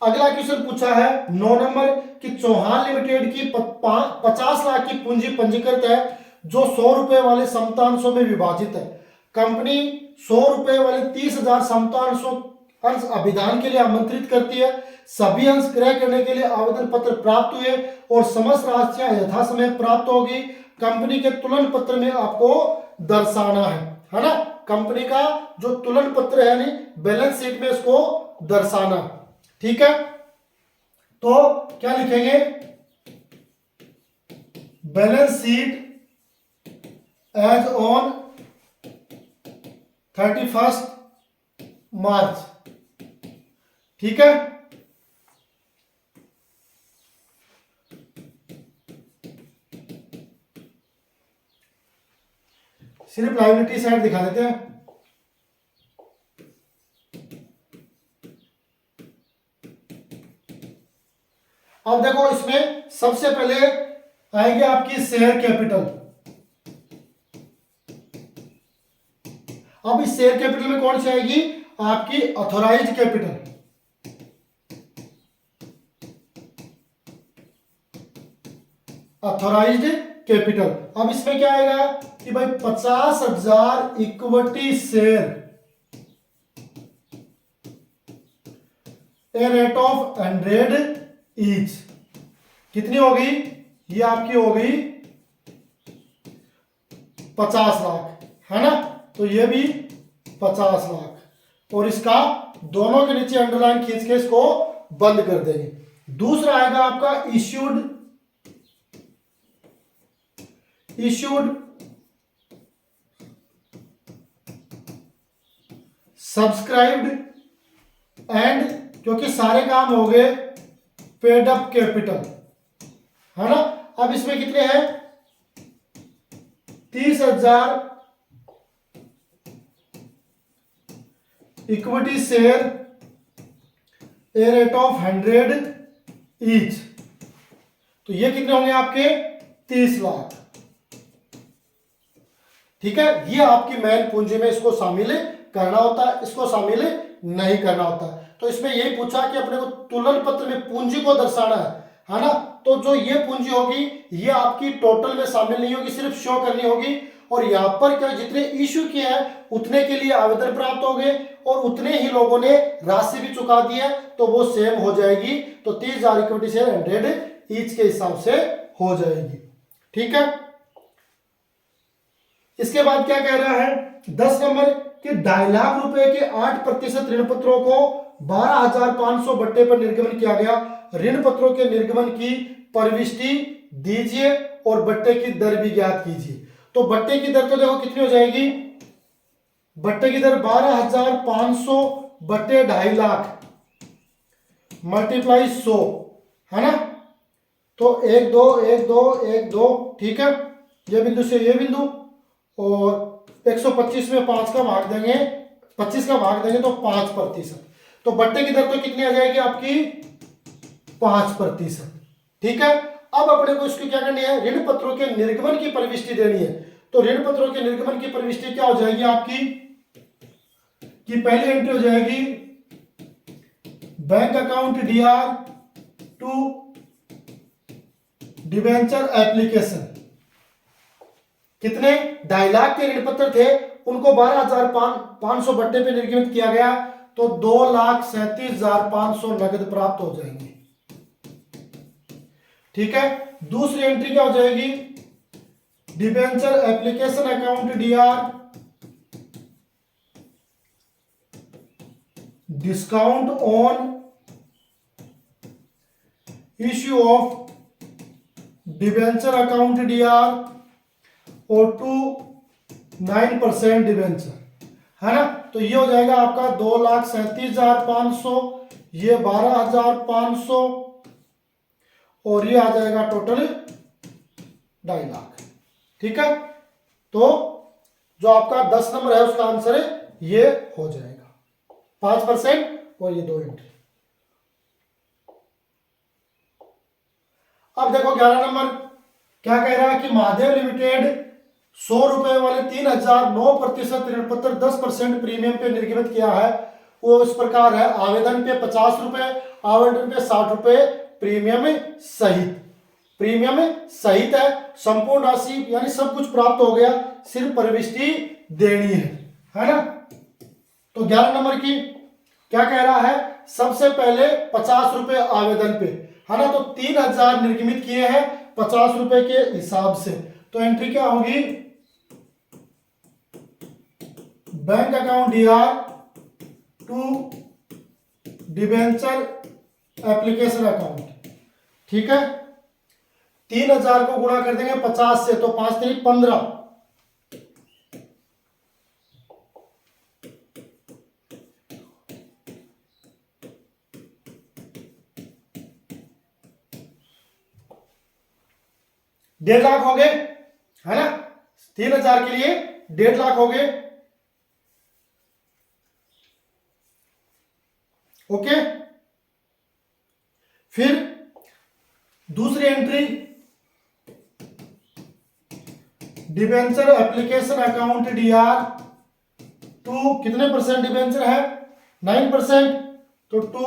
अगला क्वेश्चन पूछा है 9 नंबर कि चौहान लिमिटेड की 50 लाख की पूंजी पंजीकृत है जो 100 रुपए वाले समतांशों में विभाजित है। कंपनी 100 रुपए वाले 30,000 समतांशों अंश अभिदान के लिए आमंत्रित करती है। सभी अंश क्रय करने के लिए आवेदन पत्र प्राप्त हुए और समस्त राशियां यथासमय प्राप्त होगी। कंपनी के तुलन पत्र में आपको दर्शाना है ना, कंपनी का जो तुलन पत्र है यानी बैलेंस शीट में इसको दर्शाना। ठीक है, तो क्या लिखेंगे, बैलेंस शीट एज ऑन 31 मार्च। ठीक है, सिर्फ लायबिलिटी साइड दिखा देते हैं। अब देखो इसमें सबसे पहले आएगी आपकी शेयर कैपिटल। अब इस शेयर कैपिटल में कौन सी आएगी, आपकी ऑथोराइज्ड कैपिटल। Authorised capital. अब इसमें क्या आएगा कि भाई 50,000 equity share a rate of 100 each, कितनी होगी, ये आपकी हो गई 50 लाख है ना, तो ये भी 50 लाख, और इसका दोनों के नीचे अंडरलाइन खींच के इसको बंद कर देंगे। दूसरा आएगा आपका इश्यूड सब्सक्राइब्ड एंड, क्योंकि सारे काम हो गए पेड अप कैपिटल है ना। अब इसमें कितने हैं 30,000 equity share a rate of 100 each, तो ये कितने होंगे आपके 30 लाख। ठीक है, ये आपकी मेन पूंजी में इसको शामिल करना होता है, इसको शामिल नहीं करना होता। तो इसमें यही पूछा कि अपने को तुलन पत्र में पूंजी को दर्शाना है ना, तो जो ये पूंजी होगी ये आपकी टोटल में शामिल नहीं होगी, सिर्फ शो करनी होगी। और यहाँ पर क्या जितने इश्यू किए हैं उतने के लिए आवेदन प्राप्त हो गए और उतने ही लोगों ने राशि भी चुका दी है, तो वो सेम हो जाएगी। तो 30,000 इक्विटी शेयर 100 ईच के हिसाब से हो जाएगी। ठीक है, इसके बाद क्या कह रहा है 10 नंबर कि 2.5 लाख रुपए के 8% ऋण पत्रों को 12,500 बट्टे पर निर्गमन किया गया। ऋण पत्रों के निर्गमन की प्रविष्टि दीजिए और बट्टे की दर भी ज्ञात कीजिए। तो बट्टे की दर तो देखो कितनी हो जाएगी, बट्टे की दर 12,500 बट्टे 2.5 लाख मल्टीप्लाई 100 है ना। तो 1 2 1 2 1 2 ठीक है, ये बिंदु से ये बिंदु, और 125 में 5 का भाग देंगे, 25 का भाग देंगे तो 5%। तो बट्टे की दर तो कितनी आ जाएगी आपकी 5%। ठीक है, अब अपने को इसको क्या करनी है, ऋण पत्रों के निर्गमन की प्रविष्टि देनी है। तो ऋण पत्रों के निर्गमन की प्रविष्टि क्या हो जाएगी आपकी, कि पहली एंट्री हो जाएगी bank account DR to debenture application. कितने 2.5 लाख के ऋण पत्र थे, उनको 12,500 बट्टे पे निर्गमित किया गया, तो 2,37,500 नगद प्राप्त हो जाएंगे। ठीक है, दूसरी एंट्री क्या हो जाएगी, debenture application account D R discount on issue of debenture account DR और टू 9% डिबेंचर, है ना। तो ये हो जाएगा आपका 2,37,500, ये 12,500 और ये आ जाएगा टोटल 2.5 लाख। ठीक है, तो जो आपका 10 नंबर है उसका आंसर है ये हो जाएगा 5% और ये 2 एंट्री। अब देखो 11 नंबर क्या कह रहा है कि महादेव लिमिटेड 100 रुपए वाले 3,009% ऋण पत्र 10% प्रीमियम पे निर्गमित किया है। वो इस प्रकार है, आवेदन पे 50 रुपए, आवंटन पे 60 रुपए, प्रीमियम सहित, प्रीमियम सहित है। संपूर्ण राशि यानी सब कुछ प्राप्त हो गया, सिर्फ प्रविष्टि देनी है ना। तो 11 नंबर की क्या कह रहा है, सबसे पहले 50 रुपए आवेदन पे, है ना। तो 3,000 निर्गमित किए हैं 50 रुपए के हिसाब से, तो एंट्री क्या होगी, bank account DR to debenture application account. ठीक है, 3,000 को गुणा कर देंगे 50 से, तो 5 3 15, डेढ़ लाख हो गए, है ना। 3,000 के लिए 1.5 लाख हो गए। ओके, फिर दूसरी entry debenture application account DR to कितने % डिबेंचर है 9%, तो टू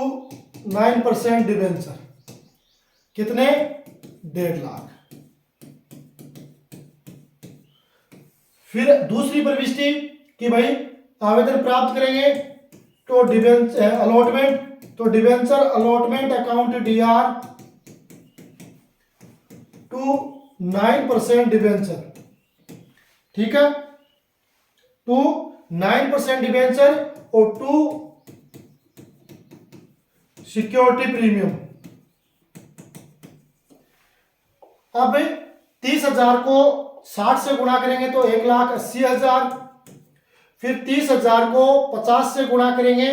9% डिबेंचर कितने 1.5 लाख। फिर दूसरी प्रविष्टि कि भाई आवेदन प्राप्त करेंगे तो डिबेंचर अलॉटमेंट, तो debenture allotment account DR to 9% debenture. ठीक है, टू 9% डिबेंचर और टू सिक्योरिटी प्रीमियम। अब 30,000 को 60 से गुणा करेंगे तो 1,80,000, फिर 30,000 को 50 से गुणा करेंगे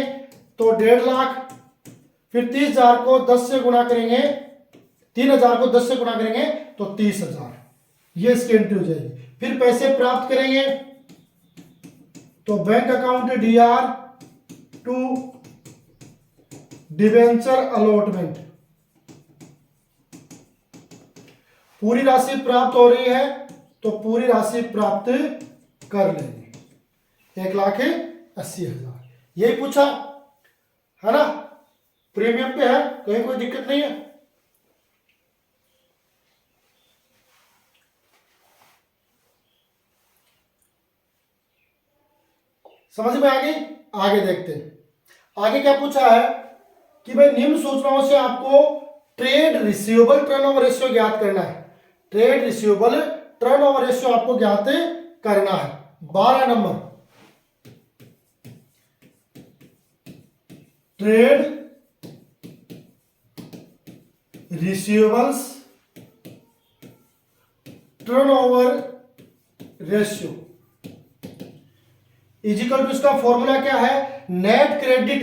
तो 1.5 लाख, फिर 30,000 को 10 से गुणा करेंगे, 3,000 को 10 से गुणा करेंगे तो 30,000, ये इसकी एंट्री हो जाएगी। फिर पैसे प्राप्त करेंगे तो bank account DR to debenture allotment, पूरी राशि प्राप्त हो रही है तो पूरी राशि प्राप्त कर लेंगे, 1,80,000, यही पूछा है ना। प्रीमियम पे है, कहीं कोई दिक्कत नहीं है। समझ में आ गई, आगे देखते हैं। आगे क्या पूछा है कि भाई निम्न सूचनाओं से आपको ट्रेड रिसीवेबल टर्नओवर रेशियो ज्ञात करना है। ट्रेड रिसीवेबल टर्नओवर रेशियो आपको ज्ञात करना है। 12 number, trade receivables turnover ratio is equal to, इसका फॉर्मूला क्या है, net credit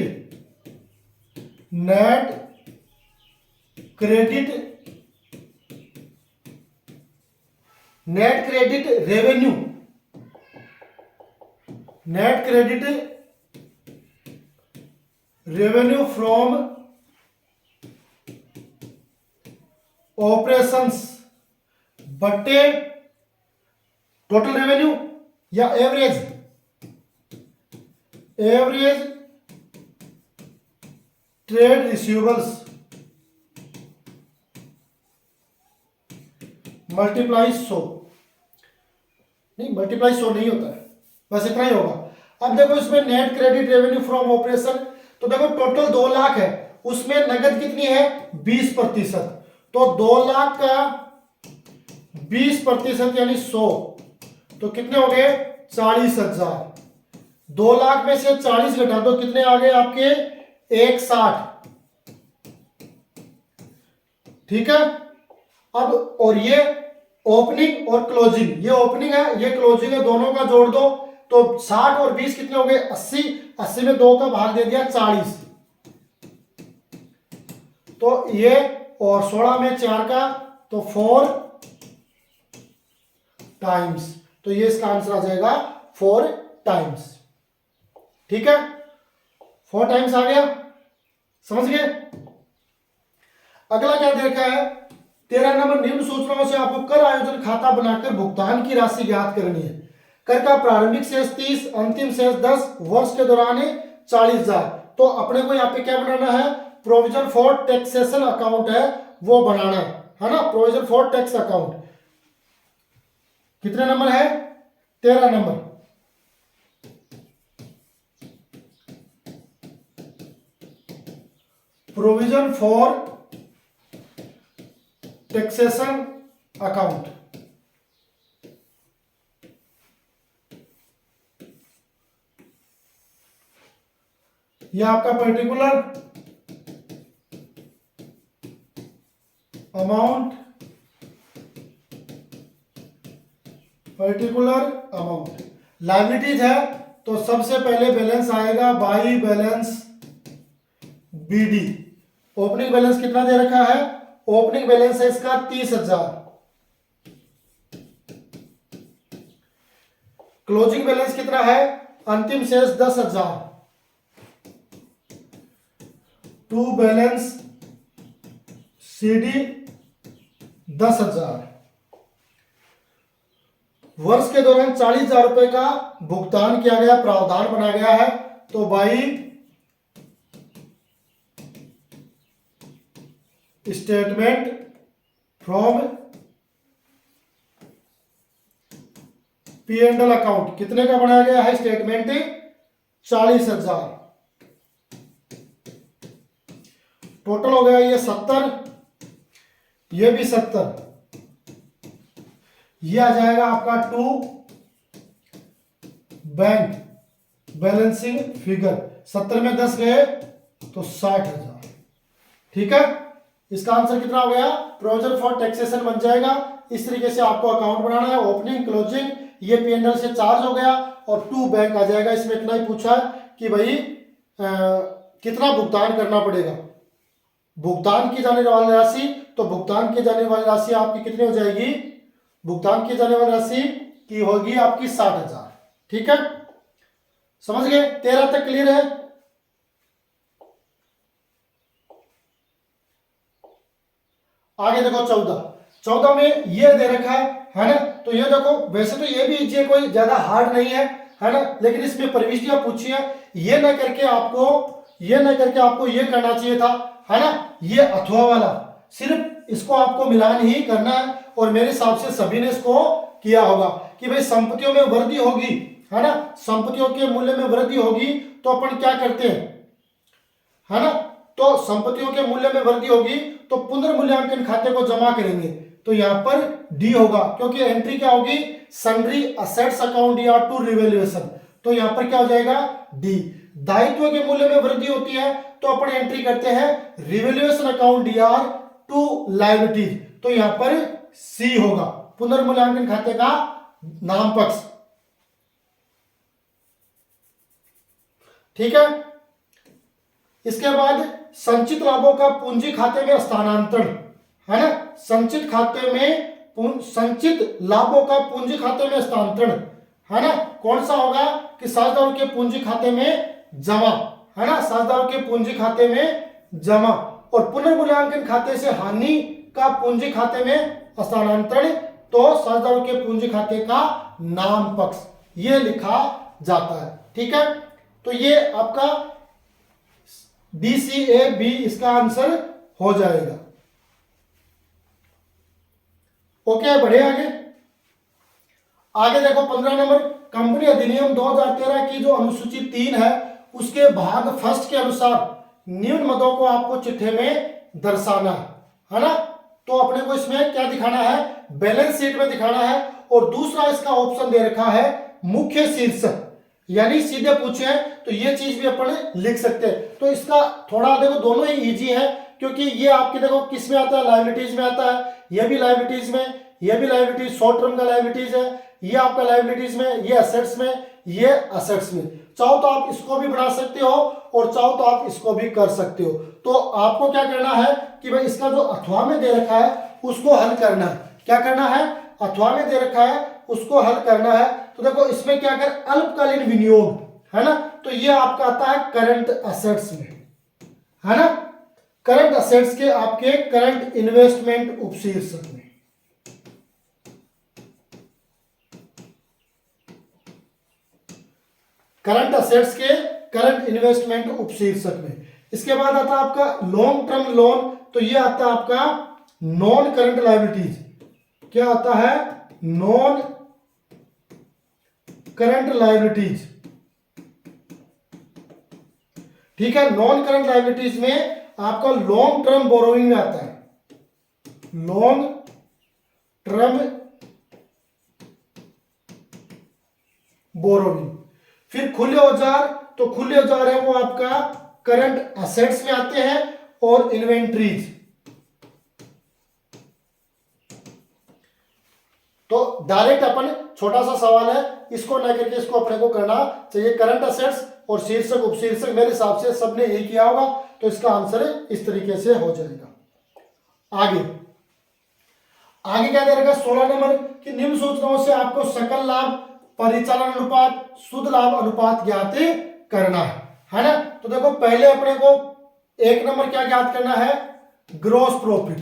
revenue, net credit revenue from operations बट्टे टोटल रेवेन्यू या एवरेज ट्रेड रिसीवेबल्स मल्टीप्लाई 100, नहीं मल्टीप्लाई 100 नहीं होता है, बस इतना ही होगा। अब देखो इसमें net credit revenue from operation, तो देखो टोटल 2 लाख है, उसमें नगद कितनी है 20%, तो 2 लाख का 20% यानी 100, तो कितने हो गए 40,000। 2 लाख में से 40 घटा दो, कितने आ गए आपके 160, ठीक है। अब और ये ओपनिंग और क्लोजिंग, ये ओपनिंग है ये क्लोजिंग है, दोनों का जोड़ दो तो 60 और 20 कितने हो गए 80, 80 में 2 का भाग दे दिया 40, तो ये और 16 में 4 का, तो 4 टाइम्स, तो ये इसका आंसर आ जाएगा 4 टाइम्स, ठीक है। 4 टाइम्स आ गया, समझ गए। अगला क्या देखा है 13 नंबर, निम्न सूचनाओं से आपको कर आयोजन खाता बनाकर भुगतान की राशि ज्ञात करनी है। कर का प्रारंभिक शेष 30, अंतिम शेष 10, वर्ष के दौरान 40,000, तो अपने को यहाँ पे क्या बनाना है, प्रोविजन फॉर टैक्सेशन अकाउंट है वो बनाना है ना, प्रोविजन फॉर टैक्स अकाउंट। कितने नंबर है 13 number. Provision for taxation account, यह आपका पर्टिकुलर अमाउंट, लायबिलिटीज है, तो सबसे पहले बैलेंस आएगा by balance BD. Opening balance कितना दे रखा है, ओपनिंग बैलेंस है इसका 30,000, क्लोजिंग बैलेंस कितना है, अंतिम शेष 10,000, टू बैलेंस सीडी 10,000, वर्ष के दौरान 40,000 रुपए का भुगतान किया गया, प्रावधान बना गया है, तो by statement from P&L account, कितने का बनाया गया है स्टेटमेंट 40,000, टोटल हो गया ये 70, ये भी 70, ये आ जाएगा आपका टू बैंक बैलेंसिंग फिगर, 70 में 10 गए तो 60,000, ठीक है। इसका आंसर कितना हो गया, प्रोविजन फॉर टैक्सेशन बन जाएगा। इस तरीके से आपको अकाउंट बनाना है, ओपनिंग क्लोजिंग, ये P&L से चार्ज हो गया और टू बैंक आ जाएगा। इसमें इतना ही पूछा है कि भाई कितना भुगतान करना पड़ेगा, भुगतान की जाने वाली राशि, तो भुगतान की जाने वाली राशि आपकी कितनी हो जाएगी, भुगतान की जाने वाली राशि की होगी आपकी 60,000, ठीक है, समझ गए। 13 तक क्लियर है। आगे देखो 14 में ये दे रखा है ना, तो ये देखो वैसे तो ये भी ये कोई ज्यादा हार्ड नहीं है ना, लेकिन इसमें प्रविष्टियां पूछी है, ये ना करके आपको ये करना चाहिए था, है ना, ये अथवा वाला, सिर्फ इसको आपको मिलान ही करना है। और मेरे हिसाब से सभी ने इसको किया होगा कि भाई संपत्तियों में वृद्धि होगी, है ना, संपत्तियों के मूल्य में वृद्धि होगी तो अपन क्या करते हैं, है ना, तो संपत्तियों के मूल्य में वृद्धि होगी तो पुनर्मूल्यांकन खाते को जमा करेंगे। तो यहां पर डी होगा, क्योंकि एंट्री क्या होगी, सन्ड्री असेट्स अकाउंट या टू रिवैल्यूएशन, तो यहां पर क्या हो जाएगा, डी। दायित्व के मूल्य में वृद्धि होती है तो अपन एंट्री करते हैं revaluation account DR to liabilities, तो यहां पर सी होगा, पुनर्मूल्यांकन खाते का नाम पक्ष। ठीक है। इसके बाद संचित लाभों का पूंजी खाते में स्थानांतरण, है ना, संचित खाते में संचित लाभों का पूंजी खाते में स्थानांतरण, है ना, कौन सा होगा कि साझेदारों के पूंजी खाते में जमा, है ना, साझेदारों के पूंजी खाते में जमा, और पुनर्मूल्यांकन खाते से हानि का पूंजी खाते में स्थानांतरण, तो साझेदारों के पूंजी खाते का नाम पक्ष ये लिखा जाता है। ठीक है, तो ये आपका DCAB इसका आंसर हो जाएगा। ओके, बढ़े आगे। आगे देखो 15 नंबर, कंपनी अधिनियम 2013 की जो अनुसूची 3 है उसके भाग फर्स्ट के अनुसार निम्न मदों को आपको चिट्ठे में दर्शाना है ना। तो अपने को इसमें क्या दिखाना है, बैलेंस शीट में दिखाना है, और दूसरा इसका ऑप्शन दे रखा है मुख्य शीर्षक, यानी सीधे पूछे तो ये चीज भी अपन लिख सकते हैं। तो इसका थोड़ा देखो दोनों ही इजी है, क्योंकि ये आपके देखो किस में आता है, लायबिलिटीज में आता है, ये भी लायबिलिटीज में, ये भी लायबिलिटीज, शॉर्ट टर्म का लायबिलिटीज है, ये आपका लायबिलिटीज में, ये असेट्स में, ये असेट्स में। चाहो तो आप इसको भी बना सकते हो और चाहो तो आप इसको भी कर सकते हो। तो आपको क्या करना है कि भाई इसका जो अथवा में दे रखा है उसको हल करना है। क्या करना है, अथवा में दे रखा है उसको हल करना है। तो देखो इसमें क्या कर, अल्पकालीन विनियोग, है ना, तो ये आपका आता है करंट असेट्स में, है ना, करंट असेट्स के आपके करंट इन्वेस्टमेंट उपशीर्षक में। करंट असेट्स के करंट इन्वेस्टमेंट उपशीर्षक में। इसके बाद आता है आपका लॉन्ग टर्म लोन, तो ये आता है आपका नॉन करंट लायबिलिटीज। क्या आता है, नॉन करंट लायबिलिटीज। ठीक है, नॉन करंट लायबिलिटीज में आपका लॉन्ग टर्म बोरोइंग में आता है, लॉन्ग टर्म बोरोइंग। फिर खुले औजार, तो खुले औजार है वो आपका करंट असेट्स में आते हैं, और इन्वेंट्रीज, तो डायरेक्ट अपन छोटा सा सवाल है इसको ना करके इसको अपने को करना चाहिए। करंट असेट्स और शीर्षक उपशीर्षक मेरे हिसाब से सबने यही किया होगा, तो इसका आंसर इस तरीके से हो जाएगा। आगे आगे क्या दे रखा, 16 नंबर की निम्न सूचनाओं से आपको सकल लाभ, परिचालन अनुपात, शुद्ध लाभ अनुपात ज्ञात करना है ना। तो देखो पहले अपने को 1 नंबर क्या ज्ञात करना है, ग्रॉस प्रॉफिट,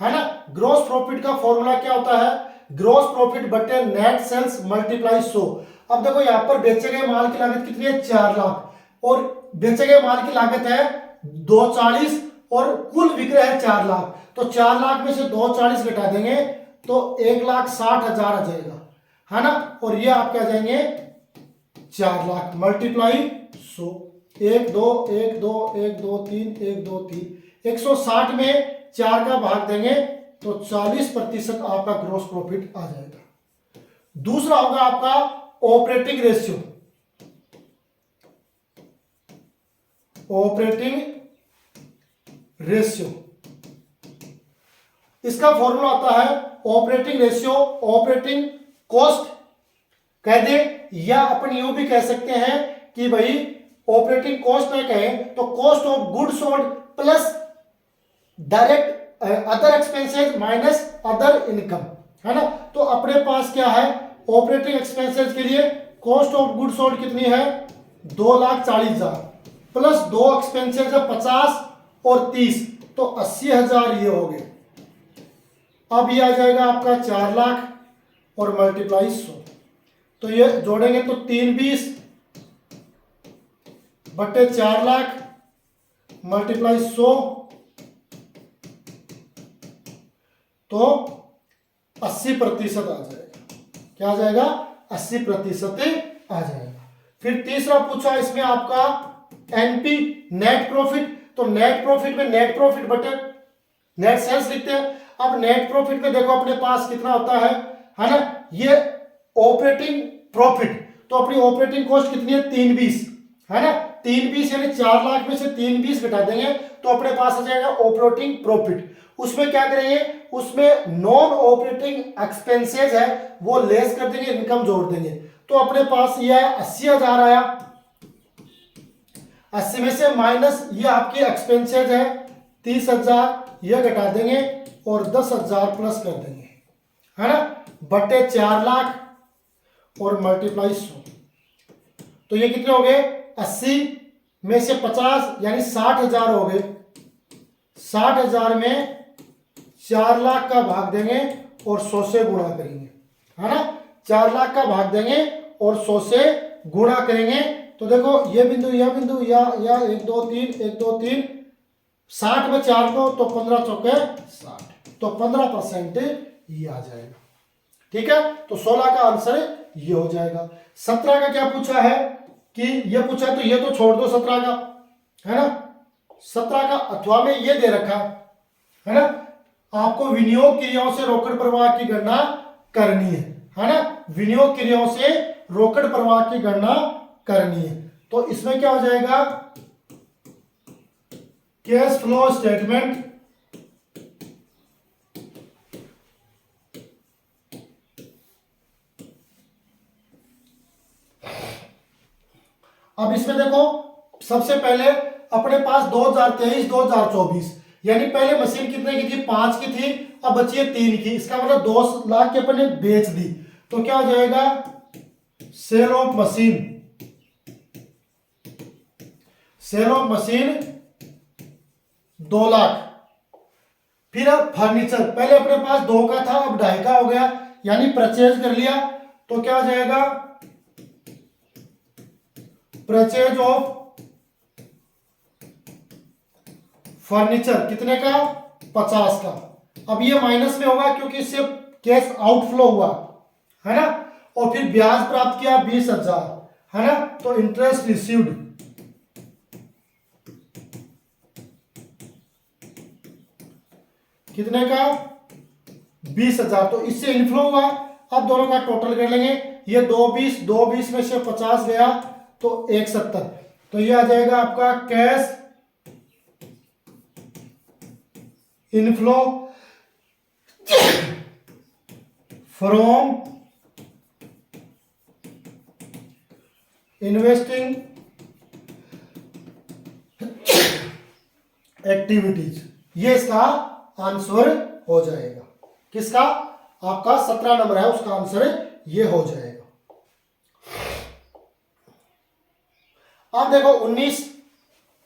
है ना। ग्रॉस प्रॉफिट का फॉर्मूला क्या होता है, ग्रॉस प्रॉफिट बटे नेट सेल्स मल्टीप्लाई 100। अब देखो यहां पर बेचे गए माल की लागत कितनी है, 4 लाख, और बेचे गए माल की लागत है 240 और कुल विक्रय है 4 लाख, तो 4 लाख में से 240 घटा देंगे तो 1,60,000 आ जाएगा, है ना। और ये आपके आ जाएंगे 4 लाख मल्टीप्लाई 100, 1 2 1 2 1 2 3 1 2 3, 160 में 4 का भाग देंगे तो 40% आपका ग्रॉस प्रॉफिट आ जाएगा। दूसरा होगा आपका ऑपरेटिंग रेशियो, ऑपरेटिंग रेशियो, इसका फॉर्मूला आता है ऑपरेटिंग रेशियो ऑपरेटिंग कॉस्ट कह दे, या अपन यूं भी कह सकते हैं कि भाई ऑपरेटिंग कॉस्ट में कहें तो cost of goods sold plus direct other expenses minus other income, है ना। तो अपने पास क्या है, ऑपरेटिंग एक्सपेंसेस के लिए कॉस्ट ऑफ गुड्स सोल्ड कितनी है, 2,40,000 प्लस 2 एक्सपेंसेस है 50 और 30, तो 80,000 ये हो गए। अब ये आ जाएगा आपका 4 लाख और मल्टीप्लाई 100, तो ये जोड़ेंगे तो 320 बटे 4 लाख मल्टीप्लाई 100, तो 80% आ जाएगा। क्या आ जाएगा, 80% आ जाएगा। फिर तीसरा पूछा इसमें आपका एनपी नेट प्रॉफिट, तो नेट प्रॉफिट में नेट प्रॉफिट बटे नेट सेल्स लिखते हैं। अब नेट प्रॉफिट में देखो अपने पास कितना होता है ना, ये ऑपरेटिंग प्रॉफिट, तो अपनी ऑपरेटिंग कॉस्ट कितनी है 320 है ना, 320 यानी 4 लाख में से 320 घटा देंगे तो अपने पास आ जाएगा ऑपरेटिंग प्रॉफिट। उसमें क्या करेंगे, उसमें नॉन ऑपरेटिंग एक्सपेंसेस है वो लेस कर देंगे, इनकम जोड़ देंगे, तो अपने पास ये 80,000 आया, 80 में से माइनस ये आपकी एक्सपेंसेस है 30,000, ये घटा देंगे और 10,000 प्लस कर देंगे है ना, बटे 4 लाख और मल्टीप्लाई 100, तो ये कितने हो गए 80 में से 50 यानी 60,000 हो गए। 60,000 में 4 लाख का भाग देंगे और 100 से गुणा करेंगे है ना, 4 लाख का भाग देंगे और 100 से गुणा करेंगे, तो देखो ये बिंदु या 1 2 3 1 2 3 60 में 4 को तो 15 चौके 60, तो 15% ये आ जाएगा। ठीक है, तो 16 का आंसर ये हो जाएगा। 17 का क्या पूछा है कि ये पूछा, तो ये तो छोड़ दो 17 का है ना, 17 का अथवा में ये दे रखा है ना, आपको विनियोग क्रियाओं से रोकड़ प्रवाह की गणना करनी है ना, विनियोग क्रियाओं से रोकड़ प्रवाह की गणना करनी है, तो इसमें क्या हो जाएगा कैश फ्लो स्टेटमेंट अब इसमें देखो सबसे पहले अपने पास 2023-2024 यानी पहले मशीन कितने की थी 5 की थी, अब बची है 3 की, इसका मतलब 2 लाख के अपने बेच दी, तो क्या हो जाएगा sale of machine, sale of machine 2 lakh. फिर अब फर्नीचर पहले अपने पास 2 का था अब 2.5 का हो गया यानी परचेज कर लिया, तो क्या हो जाएगा परचेज ऑफ फर्नीचर कितने का 50 का। अब ये माइनस में होगा क्योंकि इससे कैश आउटफ्लो हुआ है ना, और फिर ब्याज प्राप्त किया 20,000 है ना, तो इंटरेस्ट रिसीव्ड कितने का 20,000, तो इससे इनफ्लो हुआ। अब दोनों का टोटल कर लेंगे, ये 220 में से 50 गया तो 170, तो ये आ जाएगा आपका cash inflow from investing activities, ये इसका आंसर हो जाएगा। किसका आपका 17 नंबर है उसका आंसर ये हो जाएगा। अब देखो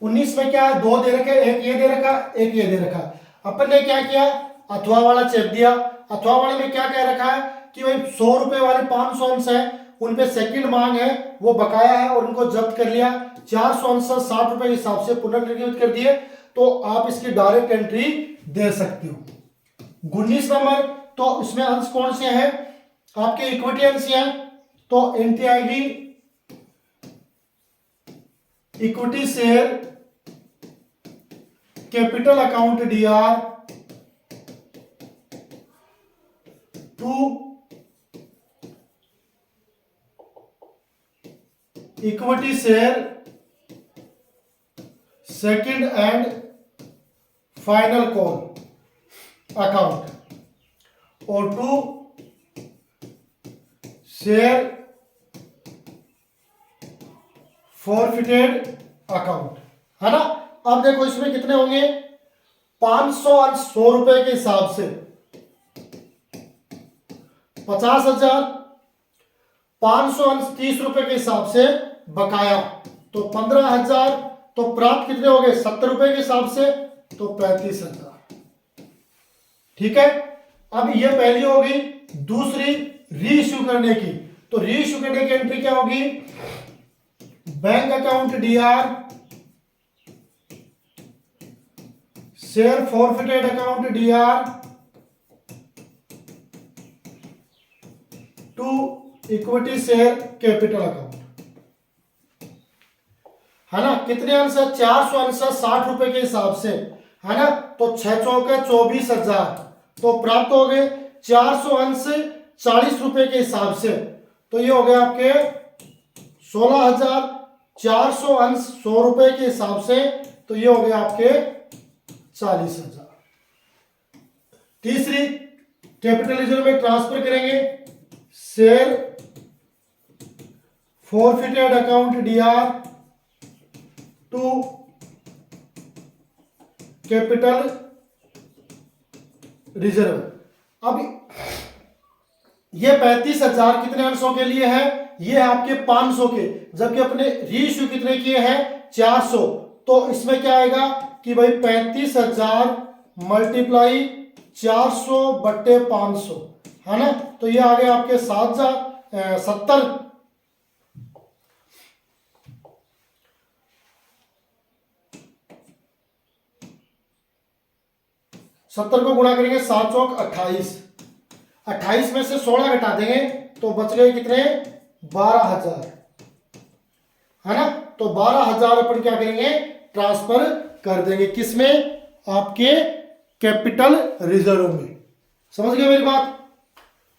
19 में क्या है 2 दे रखे, एक ये दे रखा एक ये दे रखा, अपन ने क्या किया अथवा वाला चेप दिया। अथवा वाले में क्या कह रखा है कि भाई 100 रुपए वाले 500 अंश है उनपे सेकंड मांग है वो बकाया है और उनको जब्त कर लिया, 400 अंश 60 रुपए के हिसाब से पुनर्निर्मित कर दिए, तो आप इसकी डायरेक्ट एंट्री दे सकते हो। 19 नंबर तो इसमें अंश कौन से हैं आपके इक्विटी अंश हैं, तो एंट्री आएगी equity share capital account DR to equity share second and final call account और टू शेयर फॉरफिटेड अकाउंट है ना। अब देखो इसमें कितने होंगे 500 अंश 100 रुपए के हिसाब से 50,000, 500 अंश 30 रुपए के हिसाब से बकाया तो 15,000, तो प्राप्त कितने हो गए 70 रुपए के हिसाब से तो 35,000। ठीक है, अब ये पहली होगी। दूसरी री इश्यू करने की, तो री इश्यू करने की एंट्री क्या होगी bank account DR share forfeited account DR to equity share capital account है ना। कितने अंश है 400 अंश 60 रुपए के हिसाब से है ना, तो 6 चौके 24,000 तो प्राप्त हो गए 400 अंश 40 रुपए के हिसाब से, तो ये हो गया आपके 16,400 अंश 100 रुपए के हिसाब से, तो ये हो गया आपके 40,000। तीसरी कैपिटल रिजर्व में ट्रांसफर करेंगे, share forfeited account DR to capital reserve. अब ये 35,000 कितने अंशों के लिए है, ये है आपके 500 के, जबकि अपने रीइश्यू कितने किए हैं 400, तो इसमें क्या आएगा कि भाई 35,000 मल्टीप्लाई 400 बट्टे 500, है ना, तो ये आ गया आपके 7,070। सत्तर को गुणा करेंगे 7 चौक 28, 28 में से 16 घटा देंगे तो बच गए कितने 12,000, है ना, तो 12,000 अपन क्या करेंगे ट्रांसफर कर देंगे, किसमें आपके कैपिटल रिजर्व में। समझ गए मेरी बात।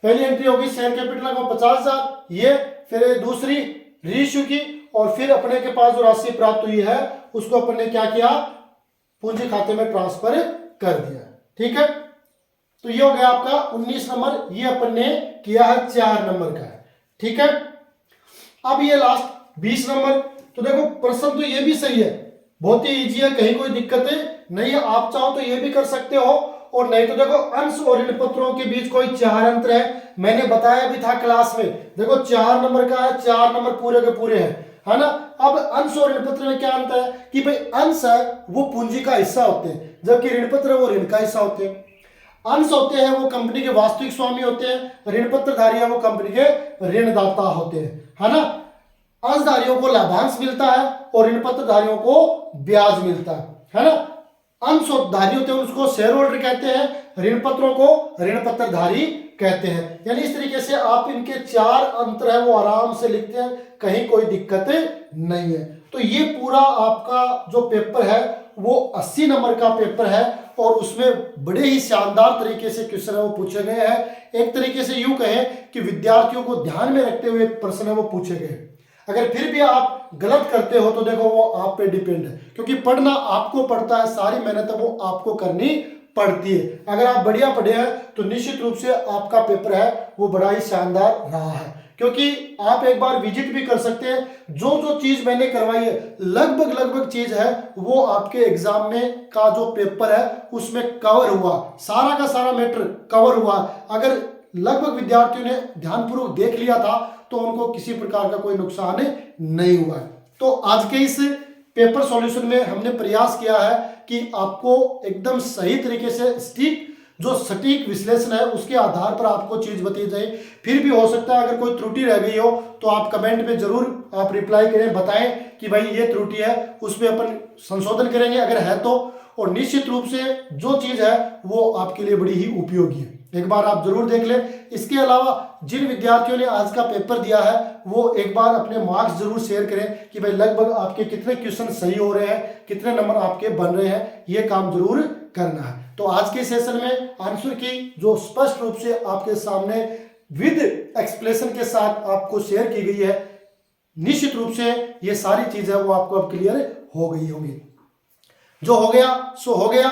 पहली एंट्री होगी शेयर कैपिटल को 50,000, ये फिर दूसरी रीइश्यू की, और फिर अपने के पास जो राशि प्राप्त हुई है उसको अपन ने क्या किया पूंजी खाते में ट्रांसफर कर दिया। ठीक है, तो ये हो गया आपका 19 नंबर, ये अपन ने किया है 4 नंबर का है। ठीक है, अब ये लास्ट 20 नंबर। तो देखो प्रश्न तो ये भी सही है, बहुत ही इजी है, कहीं कोई दिक्कत नहीं है, आप चाहो तो ये भी कर सकते हो, और नहीं तो देखो अंश और ऋण पत्रों के बीच कोई 4 अंतर है, मैंने बताया भी था क्लास में, देखो 4 नंबर का है, 4 नंबर पूरे के पूरे है ना। अब अंश और ऋण पत्र में क्या अंतर है कि भाई अंश है वो पूंजी का हिस्सा होते हैं, जबकि ऋण पत्र वो ऋण का हिस्सा होते हैं। अंश होते हैं वो कंपनी के वास्तविक स्वामी होते हैं, ऋण पत्रधारी वो कंपनी के ऋणदाता होते हैं, है ना। अंशधारियों को लाभांश मिलता है और ऋण पत्रधारियों को ब्याज मिलता है ना। अंशधारी होते हैं उसको शेयर होल्डर कहते हैं, ऋण पत्रों को ऋण पत्रधारी कहते हैं। यानी इस तरीके से आप इनके 4 अंतर है वो आराम से लिखते हैं, कहीं कोई दिक्कत नहीं है। तो ये पूरा आपका जो पेपर है वो 80 नंबर का पेपर है, और उसमें बड़े ही शानदार तरीके से क्वेश्चन है वो पूछे गए हैं। एक तरीके से यूं कहें कि विद्यार्थियों को ध्यान में रखते हुए प्रश्न है वो पूछे गए। अगर फिर भी आप गलत करते हो तो देखो वो आप पे डिपेंड है, क्योंकि पढ़ना आपको पड़ता है, सारी मेहनत वो आपको करनी पड़ती है। अगर आप बढ़िया पढ़े हैं तो निश्चित रूप से आपका पेपर है वो बड़ा ही शानदार रहा है, क्योंकि आप एक बार विजिट भी कर सकते हैं। जो जो चीज मैंने करवाई है लगभग चीज है वो आपके एग्जाम में का जो पेपर है उसमें कवर हुआ, सारा का सारा मैटर कवर हुआ। अगर लगभग विद्यार्थियों ने ध्यानपूर्वक देख लिया था तो उनको किसी प्रकार का कोई नुकसान नहीं हुआ है। तो आज के इस पेपर सॉल्यूशन में हमने प्रयास किया है कि आपको एकदम सही तरीके से सटीक विश्लेषण है उसके आधार पर आपको चीज बताई जाए। फिर भी हो सकता है अगर कोई त्रुटि रह गई हो तो आप कमेंट में जरूर आप रिप्लाई करें, बताएं कि भाई ये त्रुटि है, उसमें अपन संशोधन करेंगे अगर है तो। और निश्चित रूप से जो चीज है वो आपके लिए बड़ी ही उपयोगी है, एक बार आप जरूर देख लें। इसके अलावा जिन विद्यार्थियों ने आज का पेपर दिया है वो एक बार अपने मार्क्स जरूर शेयर करें कि भाई लगभग आपके कितने क्वेश्चन सही हो रहे हैं, कितने नंबर आपके बन रहे हैं, ये काम जरूर करना है। तो आज के सेशन में आंसर की जो स्पष्ट रूप से आपके सामने विद एक्सप्लेनेशन के साथ आपको शेयर की गई है, निश्चित रूप से ये सारी चीजें वो आपको अब क्लियर हो गई होंगी। जो हो गया सो हो गया।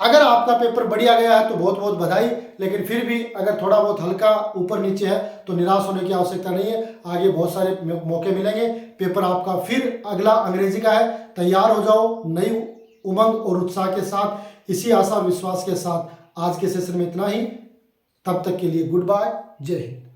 अगर आपका पेपर बढ़िया गया है तो बहुत बहुत बधाई, लेकिन फिर भी अगर थोड़ा बहुत हल्का ऊपर नीचे है तो निराश होने की आवश्यकता नहीं है, आगे बहुत सारे मौके मिलेंगे। पेपर आपका फिर अगला अंग्रेजी का है, तैयार हो जाओ नई उमंग और उत्साह के साथ। इसी आशा और विश्वास के साथ आज के सेशन में इतना ही, तब तक के लिए गुड बाय, जय हिंद।